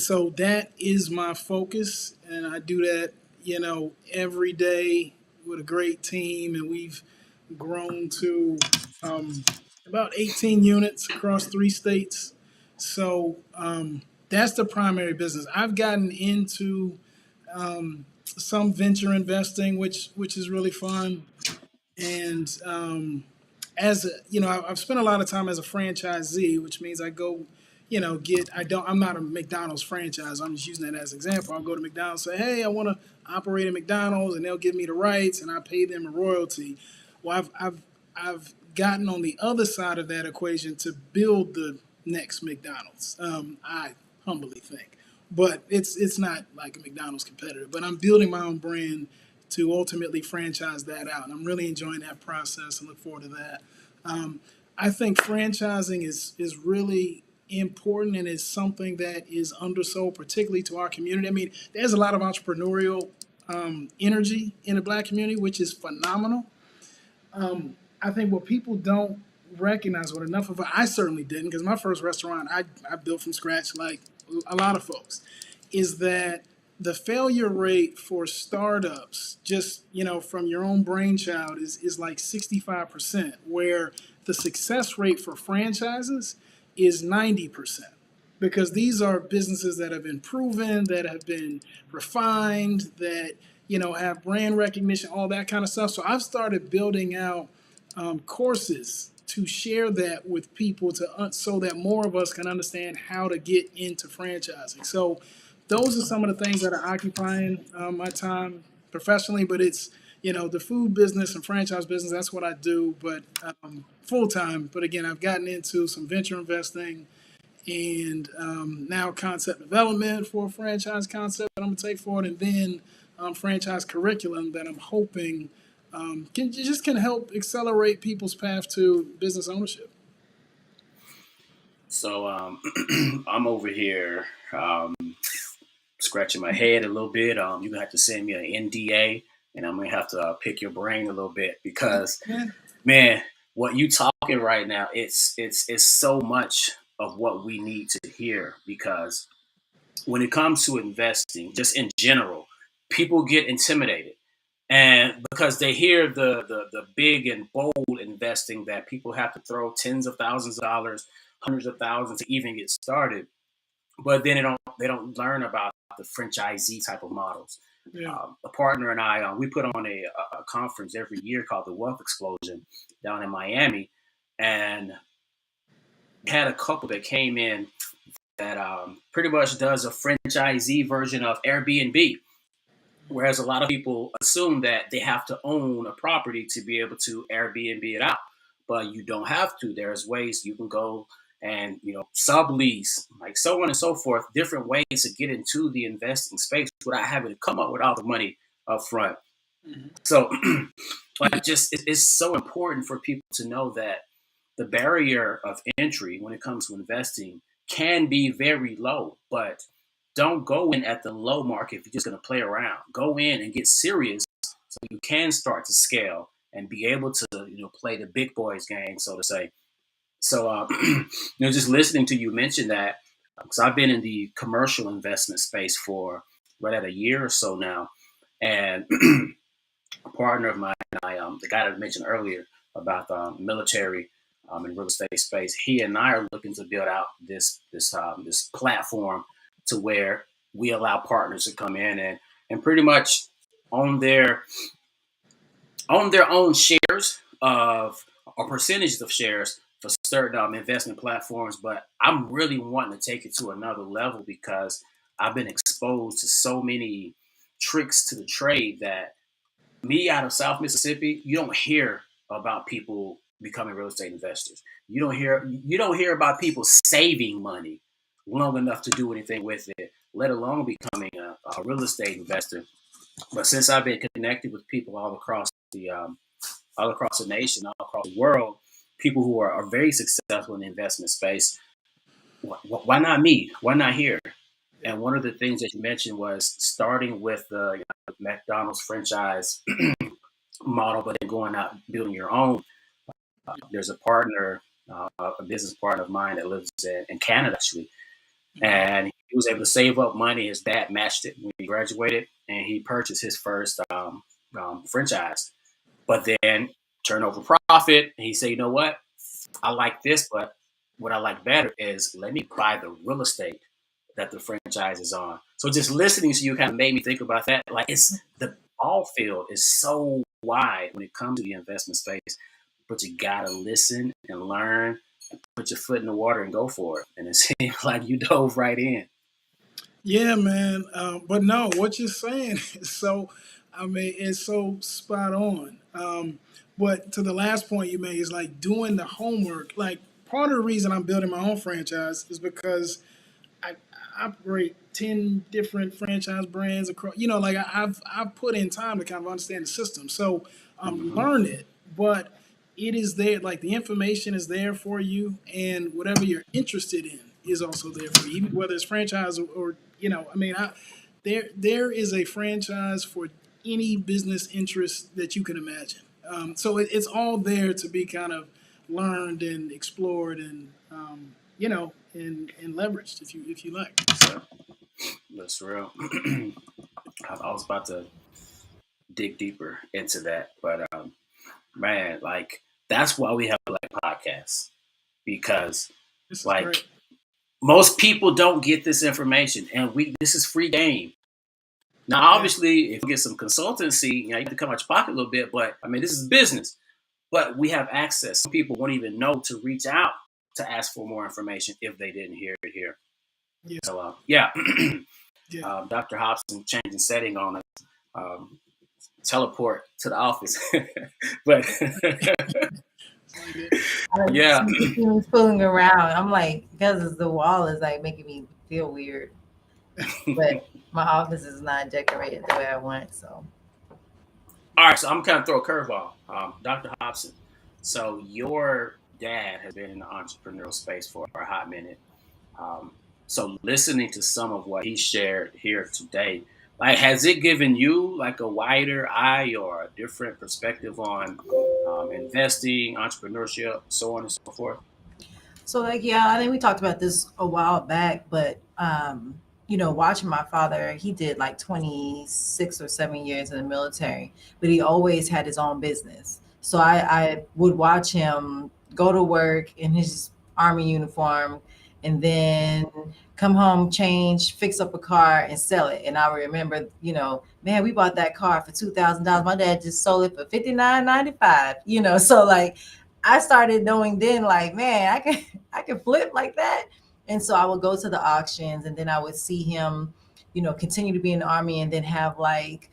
so that is my focus, and I do that, every day with a great team, and we've grown to um, about 18 units across 3 states. So that's the primary business. I've gotten into some venture investing, which is really fun. And as a, I've spent a lot of time as a franchisee, which means I go, I'm not a McDonald's franchise. I'm just using that as an example. I'll go to McDonald's, say, hey, I want to operate at McDonald's, and they'll give me the rights, and I pay them a royalty. Well, I've gotten on the other side of that equation to build the next McDonald's. I humbly think, but it's not like a McDonald's competitor. But I'm building my own brand to ultimately franchise that out, and I'm really enjoying that process and look forward to that. Um, I think franchising is really important and is something that is undersold, particularly to our community. I mean, there's a lot of entrepreneurial energy in the Black community, which is phenomenal. I think what people don't recognize, what enough of it, I certainly didn't, because my first restaurant I built from scratch, like a lot of folks, is that the failure rate for startups, just from your own brainchild, is like 65%, where the success rate for franchises is 90%, because these are businesses that have been proven, that have been refined, that have brand recognition, all that kind of stuff. So I've started building out courses to share that with people, so that more of us can understand how to get into franchising. So those are some of the things that are occupying my time professionally. But it's the food business and franchise business. That's what I do, but full time. But again, I've gotten into some venture investing, and now concept development for a franchise concept that I'm gonna take forward, and then franchise curriculum that I'm hoping can help accelerate people's path to business ownership. so I'm over here scratching my head a little bit. You're gonna have to send me an NDA, and I'm gonna have to pick your brain a little bit because, Yeah, man, what you talking right now, it's so much of what we need to hear because when it comes to investing, just in general, people get intimidated. And because they hear the big and bold investing that people have to throw tens of thousands of dollars, hundreds of thousands to even get started, but then they don't learn about the franchisee type of models. Yeah. A partner and I, we put on a conference every year called the Wealth Explosion down in Miami, and had a couple that came in that pretty much does a franchisee version of Airbnb. Whereas a lot of people assume that they have to own a property to be able to Airbnb it out, but you don't have to. There's ways you can go and sublease, like so on and so forth. Different ways to get into the investing space without having to come up with all the money up front. Mhm. So, like, just it's so important for people to know that the barrier of entry when it comes to investing can be very low, but don't go in at the low market if you're just going to play around. Go in and get serious so you can start to scale and be able to play the big boys game, so to say. So, just listening to you mention that, because I've been in the commercial investment space for right at a year or so now, and a partner of mine, the guy that I mentioned earlier about the military and real estate space, he and I are looking to build out this platform to where we allow partners to come in and pretty much own their own their own shares of or percentages of shares for certain investment platforms. But I'm really wanting to take it to another level because I've been exposed to so many tricks to the trade that me out of South Mississippi, you don't hear about people becoming real estate investors. You don't hear about people saving money long enough to do anything with it, let alone becoming a real estate investor. But since I've been connected with people all across the nation, all across the world, people who are very successful in the investment space, why not me? Why not here? Yeah. And one of the things that you mentioned was starting with the McDonald's franchise model, but then going out and building your own. There's a partner, a business partner of mine that lives in Canada actually, Mhm. and he was able to save up money. His dad matched it when he graduated, and he purchased his first franchise. But then turnover profit, and he said, you know what? I like this, but what I like better is let me buy the real estate that the franchise is on. So just listening to you kind of made me think about that. Like it's the ball field is so wide when it comes to the investment space, but you gotta listen and learn, put your foot in the water and go for it. And it seems like you dove right in. Yeah, man. But no, what you're saying is so, I mean, it's so spot on. But to the last point you made is like doing the homework. Like part of the reason I'm building my own franchise is because I operate 10 different franchise brands across, like I've put in time to kind of understand the system. So Hmm. learn it, but it is there, like the information is there for you, and whatever you're interested in is also there for you, even whether it's franchise or I mean, there is a franchise for any business interest that you can imagine. So it's all there to be kind of learned and explored and and leveraged if you like. So That's real. I was about to dig deeper into that, but man, like that's why we have Black podcasts because this is great. like most people don't get this information, and we this is free game. Now, Yeah, obviously, if you get some consultancy, you have to come out your pocket a little bit, but I mean, this is business. But we have access. Some people won't even know to reach out to ask for more information if they didn't hear it here. yeah, So, yeah, yeah. Dr. Hobson changing setting on us, teleport to the office. But It's like that. I like yeah, see me fooling around. I'm like, because the wall is like making me feel weird. But my office is not decorated the way I want. So all right, so I'm kind of throw a curveball, Dr. Hobson. So your dad has been in the entrepreneurial space for a hot minute. So listening to some of what he shared here today, like has it given you like a wider eye or a different perspective on investing, entrepreneurship, so on and so forth? like yeah, I think we talked about this a while back, but watching my father, he did like 26 or 7 years in the military, but he always had his own business. So I would watch him go to work in his army uniform and then come home, change, fix up a car and sell it. And I remember, man, we bought that car for $2,000. My dad just sold it for 59.95. So like I started knowing then, like, man, I can flip like that. And so I would go to the auctions and then I would see him, continue to be in the army and then have like,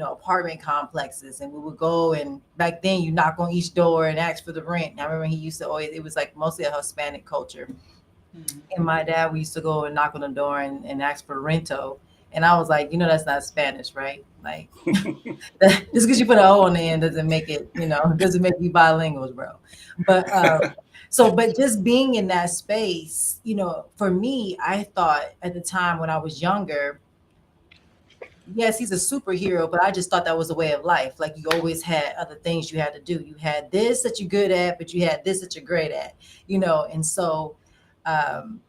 apartment complexes. And we would go, and back then you knock on each door and ask for the rent. And I remember he used to always, it was like mostly a Hispanic culture. And my dad, we used to go and knock on the door and ask for rento. And I was like, that's not Spanish, right? Like, just because you put an O on the end doesn't make it, doesn't make you bilingual, bro. But but just being in that space, for me, I thought at the time when I was younger, yes, he's a superhero, but I just thought that was a way of life. Like you always had other things you had to do. You had this that you're good at, but you had this that you're great at, and so um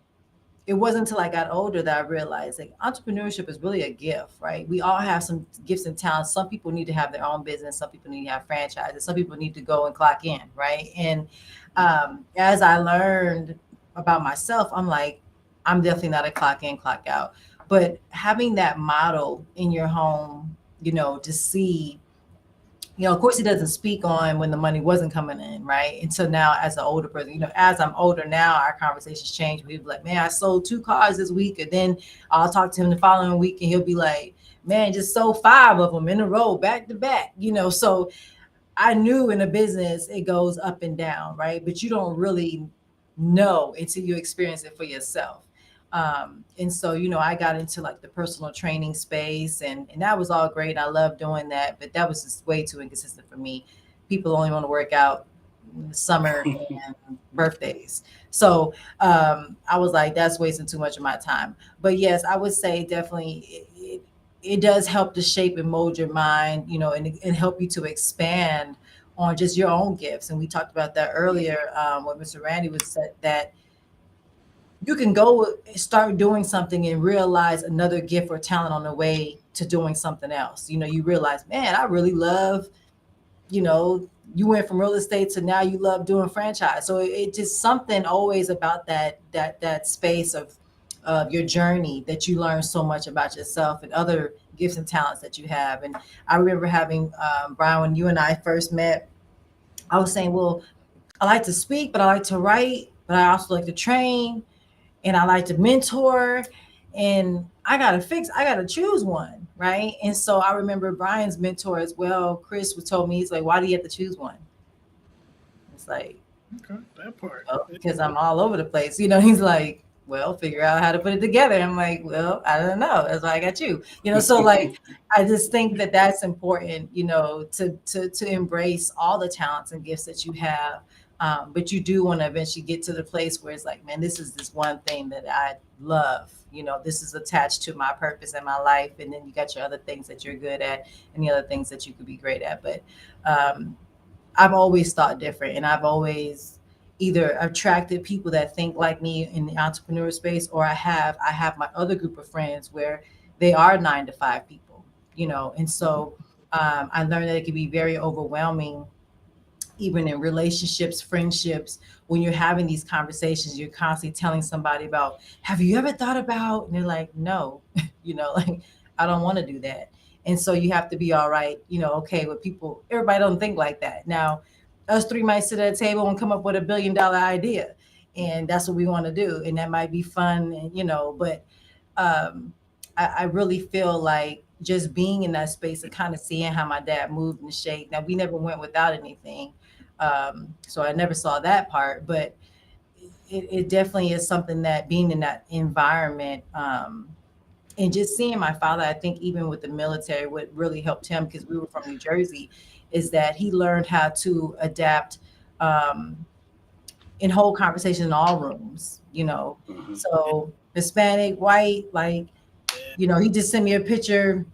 it wasn't until I got older that I realized like entrepreneurship is really a gift, right? We all have some gifts and talents. Some people need to have their own business. Some people need to have franchises. Some people need to go and clock in, right? And as I learned about myself, I'm like, I'm definitely not a clock in, clock out. But having that model in your home, to see, of course, he doesn't speak on when the money wasn't coming in, right? Until now, as an older person, as I'm older now, our conversations change. We'll be like, man, I sold 2 cars this week. And then I'll talk to him the following week and he'll be like, man, just sold 5 of them in a row, back to back, So I knew in a business it goes up and down, right? But you don't really know until you experience it for yourself. And so, I got into like the personal training space and that was all great. I love doing that, but that was just way too inconsistent for me. People only want to work out in the summer and birthdays. So I was like, that's wasting too much of my time. But yes, I would say definitely it does help to shape and mold your mind, and help you to expand on just your own gifts. And we talked about that earlier when Mr. Randy was said that you can go start doing something and realize another gift or talent on the way to doing something else. You realize, man, I really love, you went from real estate to now you love doing franchise. So it just something always about that space of your journey that you learn so much about yourself and other gifts and talents that you have. And I remember having Brian, when you and I first met, I was saying, well, I like to speak, but I like to write, but I also like to train and I like to mentor, and I gotta choose one, right? And so I remember Brian's mentor as well, Chris, was told me, he's like, why do you have to choose one? It's like, Okay, that part. well, because I'm all over the place. He's like, well, figure out how to put it together. I'm like, well, I don't know. That's why I got you. So like, I just think that that's important, to embrace all the talents and gifts that you have. But you do want to eventually get to the place where it's like, man, this is this one thing that I love. This is attached to my purpose in my life. And then you got your other things that you're good at and the other things that you could be great at. But um, I've always thought different, and I've always either attracted people that think like me in the entrepreneur space, or I have my other group of friends where they are 9 to 5 people, and so I learned that it can be very overwhelming even in relationships, friendships, when you're having these conversations, you're constantly telling somebody about, have you ever thought about? And they're like, no, like, I don't want to do that. And so you have to be all right, okay, with people, everybody don't think like that. Now, us three might sit at a table and come up with $1 billion idea. And that's what we want to do. And that might be fun, and, but um, I really feel like just being in that space and kind of seeing how my dad moved and shaped. Now, we never went without anything. So I never saw that part, but it definitely is something that being in that environment, and just seeing my father, I think even with the military, what really helped him, because we were from New Jersey, is that he learned how to adapt um, and hold conversation in all rooms, Mhm. so Hispanic, white, like, he just sent me a picture.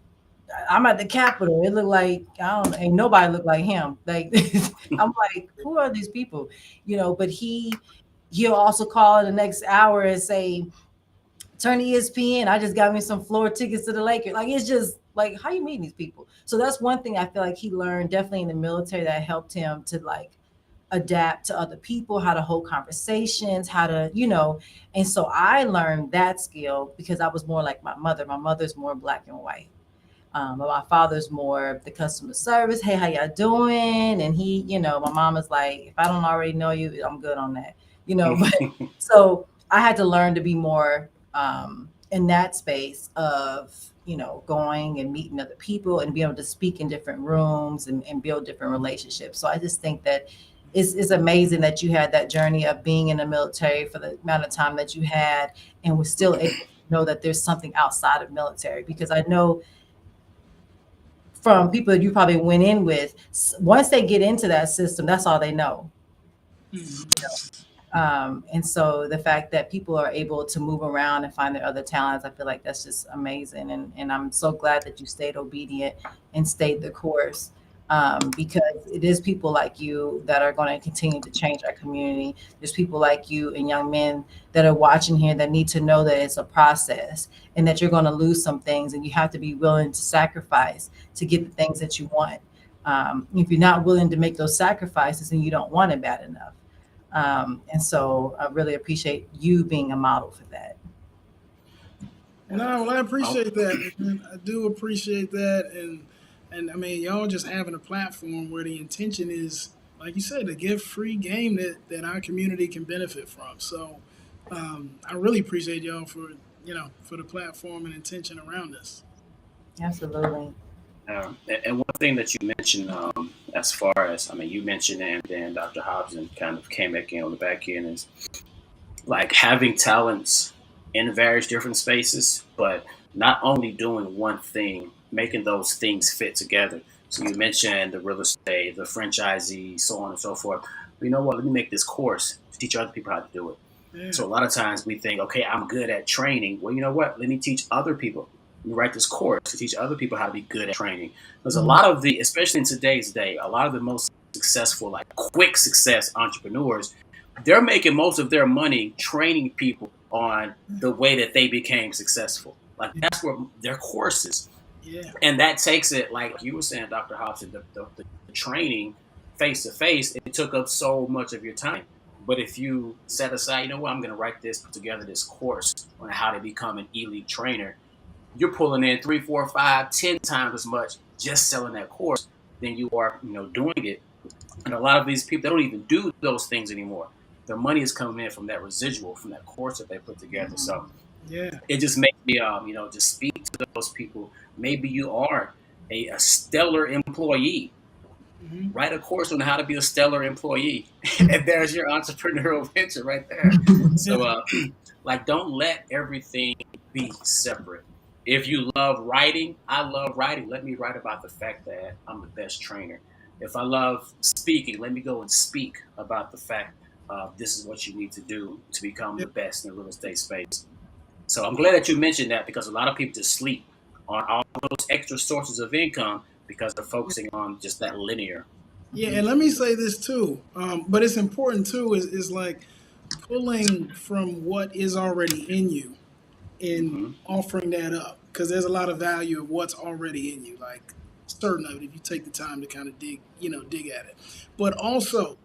I'm at the Capitol. It looked like, I don't, ain't nobody looked like him. Like, I'm like, who are these people? But he'll also call in the next hour and say, turn ESPN. I just got me some floor tickets to the Lakers. Like it's just like how you meeting these people. So that's one thing I feel like he learned definitely in the military that helped him to like adapt to other people, how to hold conversations, how to, and so I learned that skill because I was more like my mother. My mother's more black and white. But my father's more the customer service. Hey, how y'all doing? And he, my mom is like, if I don't already know you, I'm good on that, But so I had to learn to be more in that space of, going and meeting other people and be able to speak in different rooms and build different relationships. So I just think that it's amazing that you had that journey of being in the military for the amount of time that you had and was still able to know that there's something outside of military because I know from people that you probably went in with, once they get into that system, that's all they know. Mhm. And so the fact that people are able to move around and find their other talents, I feel like that's just amazing. And I'm so glad that you stayed obedient and stayed the course. Because it is people like you that are going to continue to change our community. There's people like you and young men that are watching here that need to know that it's a process and that you're going to lose some things and you have to be willing to sacrifice to get the things that you want. If you're not willing to make those sacrifices, then you don't want it bad enough. And so I really appreciate you being a model for that. No, well, I Oh, appreciate that, man. I do appreciate that, and I mean, y'all just having a platform where the intention is, like you said, to give free game that our community can benefit from. So, I really appreciate y'all for for the platform and intention around this. Absolutely. and one thing that you mentioned, as far as, I mean, you mentioned it, and then Dr. Hobson kind of came back in on the back end, is like having talents in various different spaces, but not only doing one thing, making those things fit together. So you mentioned the real estate, the franchisee, so on and so forth. But you know what? Let me make this course to teach other people how to do it. Yeah, So a lot of times we think, okay, I'm good at training. Well, you know what? Let me teach other people. Let me write this course to teach other people how to be good at training. Because a Mhm. lot of the, especially in today's day, a lot of the most successful, like quick success entrepreneurs, they're making most of their money training people on the way that they became successful. Like that's where their courses, yeah, and that takes it, like you were saying, Dr. Hobson, the training face to face, it took up so much of your time. But if you set aside, you know what, I'm going to write this, put together this course on how to become an elite trainer, you're pulling in three, four, five, 10 times as much just selling that course than you are, doing it. And a lot of these people, they don't even do those things anymore. Their money is coming in from that residual, from that course that they put together. So yeah, it just makes me, just speak to those people. Maybe you are a stellar employee. hmm Write a course on how to be a stellar employee, and there's your entrepreneurial venture right there. yeah, So, like, don't let everything be separate. If you love writing, I love writing. Let me write about the fact that I'm the best trainer. If I love speaking, let me go and speak about the fact this is what you need to do to become yeah. the best in the real estate space. So I'm glad that you mentioned that, because a lot of people just sleep on all those extra sources of income because they're focusing on just that linear. Yeah, and let me say this too, but it's important too. Is like pulling from what is already in you and Mm-hmm. offering that up because there's a lot of value of what's already in you, like certain of it if you take the time to kind of dig at it. But also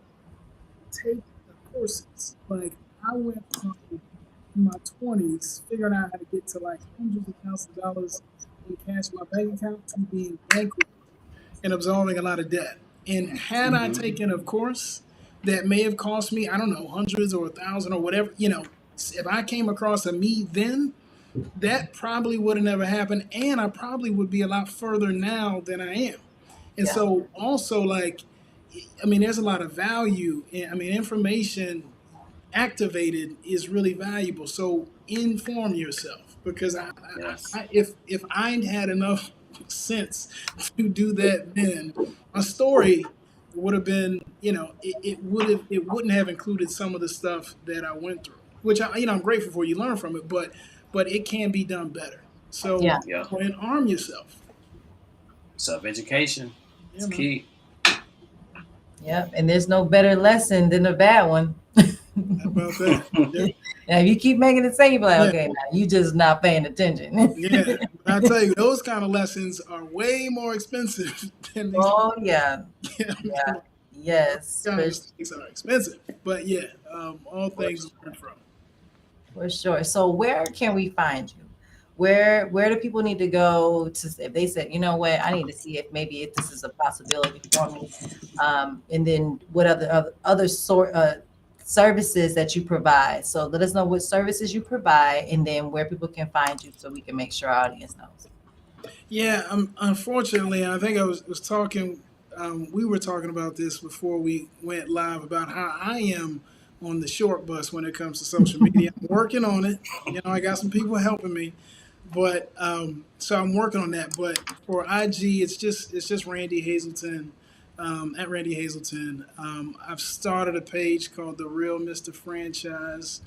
take the courses. Like I went from in my 20s figuring out how to get to like hundreds of thousands of dollars in cash in my bank account to being bankrupt and absorbing a lot of debt. And had I Mm-hmm. taken a course that may have cost me, I don't know, hundreds or a thousand or whatever, if I came across a me then, that probably would have never happened. And I probably would be a lot further now than I am. And Yeah. so also like, I mean, there's a lot of value in, I mean, information activated is really valuable. So inform yourself because Yes. if I had enough sense to do that, then my story would have been, it wouldn't have included some of the stuff that I went through, which I'm grateful for. You learn from it, but it can be done better. So Yeah. Yeah. go ahead and arm yourself. Self education Yeah, is man. key. Yeah. And there's no better lesson than a bad one. How about that? Yeah, Now, if you keep making it say, you be like, yeah, okay, now you just not paying attention. yeah. But I tell you, those kind of lessons are way more expensive than these. Oh yeah, Yeah, I yeah, mean, those yes, kind of mistakes are expensive. But yeah, all for things learn from. For sure. So where can we find you? Where do people need to go to if they said, you know what, I need to see if this is a possibility for me. And then what other sort services that you provide. So let us know what services you provide and then where people can find you so we can make sure our audience knows. Yeah, unfortunately, I think I was talking. We were talking about this before we went live about how I am on the short bus when it comes to social media. I'm working on it. You know, I got some people helping me, but so I'm working on that. But for IG, it's just Randy Hazelton, at Randy Hazelton. I've started a page called The Real Mr. Franchise.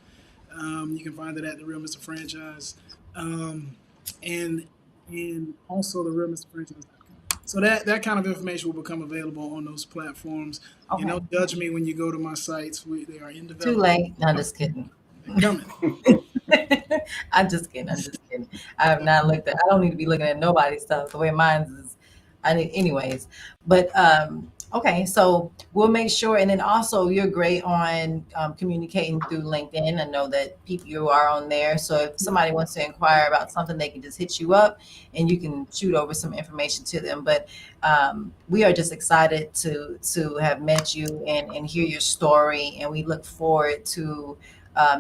You can find it at The Real Mr. Franchise. Um, and and also the realmrfranchise.com. So that kind of information will become available on those platforms. And Okay. don't judge me when you go to my sites. They are in Too development. late. No, just kidding. They're coming. I'm just kidding. I'm just kidding. I have not looked at. I don't need to be looking at nobody's stuff. The way mine's is. I need, anyways. But okay, so we'll make sure. And then also, you're great on communicating through LinkedIn. I know that people you are on there. So if somebody wants to inquire about something, they can just hit you up, and you can shoot over some information to them. But we are just excited to have met you and hear your story, and we look forward to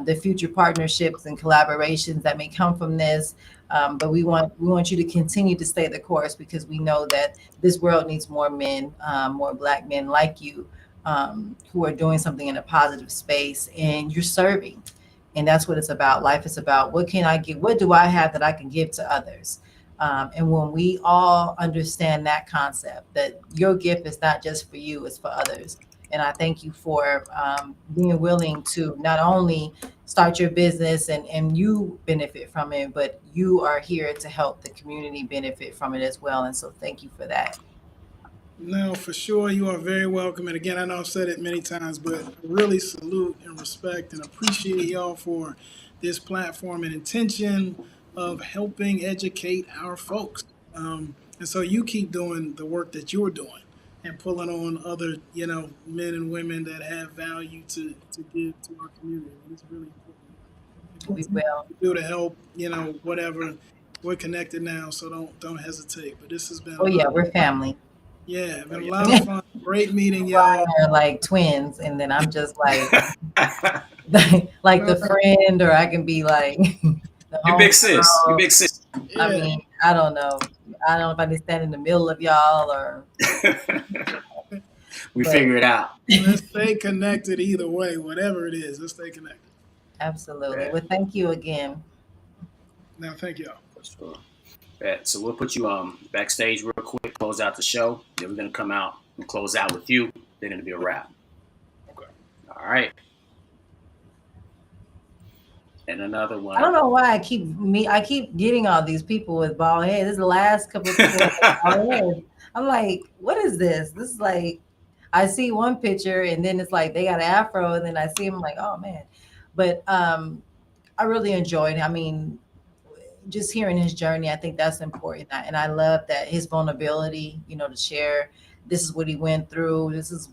the future partnerships and collaborations that may come from this. But we want you to continue to stay the course because we know that this world needs more men, more Black men like you, who are doing something in a positive space, and you're serving. And that's what it's about. Life is about what can I give? What do I have that I can give to others? And when we all understand that concept, that your gift is not just for you, it's for others. And I thank you for being willing to not only start your business and you benefit from it, but you are here to help the community benefit from it as well. And so thank you for that. No, for sure. You are very welcome. And again, I know I've said it many times, but I really salute and respect and appreciate y'all for this platform and intention of helping educate our folks. And so you keep doing the work that you're doing and pulling on other, men and women that have value to give to our community. It's really important. If We there's anything will. you do to help, whatever, we're connected now, so don't hesitate. But this has been a Oh lot. yeah, we're family. Yeah, Oh, been a yeah. lot of fun. Great meeting Brian y'all. are like twins, and then I'm just like like the friend, or I can be like the You big sis. You homegirl. big sis. I Yeah, mean, I don't know. I don't know if I need to stand in the middle of y'all or, We but figure it out. let's stay connected either way, whatever it is. Let's stay connected. absolutely. Yeah, Well, thank you again. Now, thank y'all. for sure. Yeah, so we'll put you backstage real quick, close out the show. Then we're gonna come out and close out with you. Then it'll be a wrap. Okay. All right. And another I don't one. know why I keep getting all these people with bald heads. This is the last couple of people with bald heads. I'm like, what is this? This is like I see one picture and then it's like they got an afro and then I see them like, oh man. But I really enjoyed it. I mean, just hearing his journey, I think that's important. And I love that his vulnerability, to share this is what he went through. This is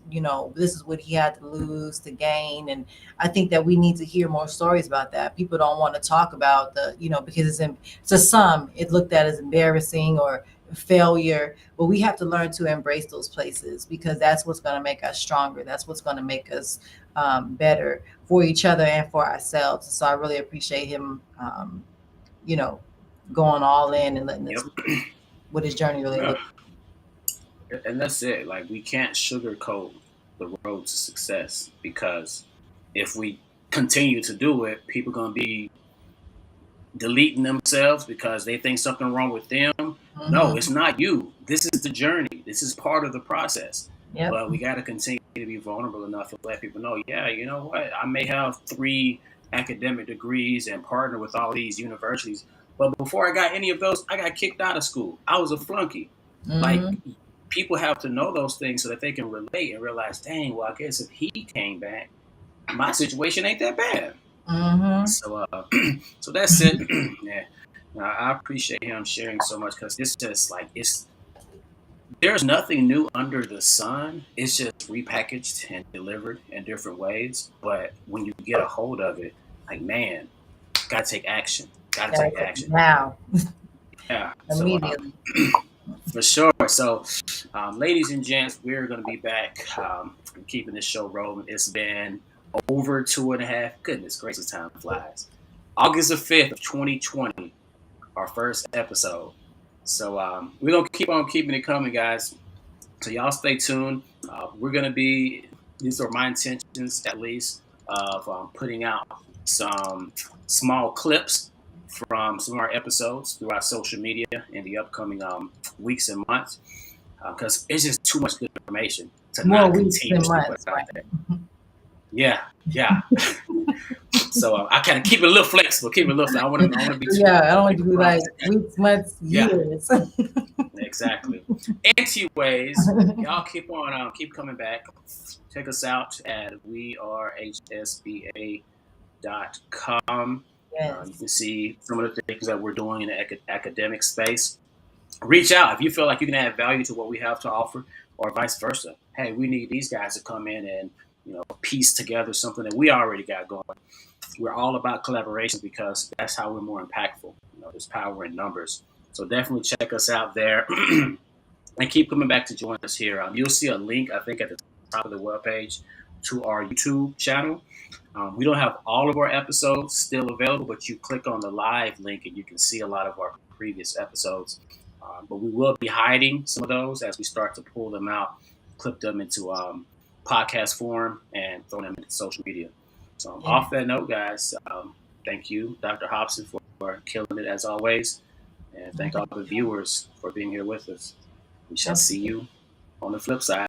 what he had to lose to gain. And I think that we need to hear more stories about that. People don't want to talk about because to some, it looked at as embarrassing or failure, but we have to learn to embrace those places because that's what's going to make us stronger. That's what's going to make us better for each other and for ourselves. So I really appreciate him, you know, going all in and letting Yep. us know what his journey really Yeah. looked. And that's it. Like we can't sugarcoat the road to success because if we continue to do it, people gonna be deleting themselves because they think something wrong with them. No, it's Mm-hmm. not you. This is the journey. This is part of the process. Yep. But we got to continue to be vulnerable enough to let people know, yeah, you know what? I may have 3 academic degrees and partner with all these universities, but before I got any of those, I got kicked out of school. I was a flunky. Like Mm-hmm. people have to know those things so that they can relate and realize, dang, well, I guess if he came back, my situation ain't that bad. Mm-hmm. So, so that's it. Yeah, I appreciate him sharing so much because it's just like there's nothing new under the sun. It's just repackaged and delivered in different ways. But when you get a hold of it, like man, gotta take action. Gotta Gotta take take action. now, Yeah. So immediately. for sure. So, ladies and gents, we're gonna be back keeping this show rolling. It's been over 2.5. Goodness gracious, time flies. August the 5th of 2020, our first episode. So we're gonna keep on keeping it coming, guys. So y'all stay tuned. We're gonna be. These are my intentions, at least, of putting out some small clips from some of our episodes through our social media in the upcoming weeks and months, because it's just too much good information to More not weeks than continuously put months, out right? there. Yeah, yeah. So I kind of keep it a little flexible. Keep it a little flexible. I want to be too Yeah, I don't want big to a be like promise. weeks, months, Yeah, years. exactly. Anyways, y'all keep on keep coming back. Check us out at wearehsba.com. You Yes. can see some of the things that we're doing in the academic space. Reach out if you feel like you can add value to what we have to offer, or vice versa. Hey, we need these guys to come in and piece together something that we already got going. We're all about collaboration because that's how we're more impactful. There's power in numbers. So definitely check us out there. And keep coming back to join us here. You'll see a link, I think, at the top of the webpage to our YouTube channel. We don't have all of our episodes still available, but you click on the live link and you can see a lot of our previous episodes. But we will be hiding some of those as we start to pull them out, clip them into podcast form, and throw them into social media. So, Yes. off that note, guys, thank you, Dr. Hobson, for killing it as always. And thank all the viewers for being here with us. We shall see Absolutely. you on the flip side.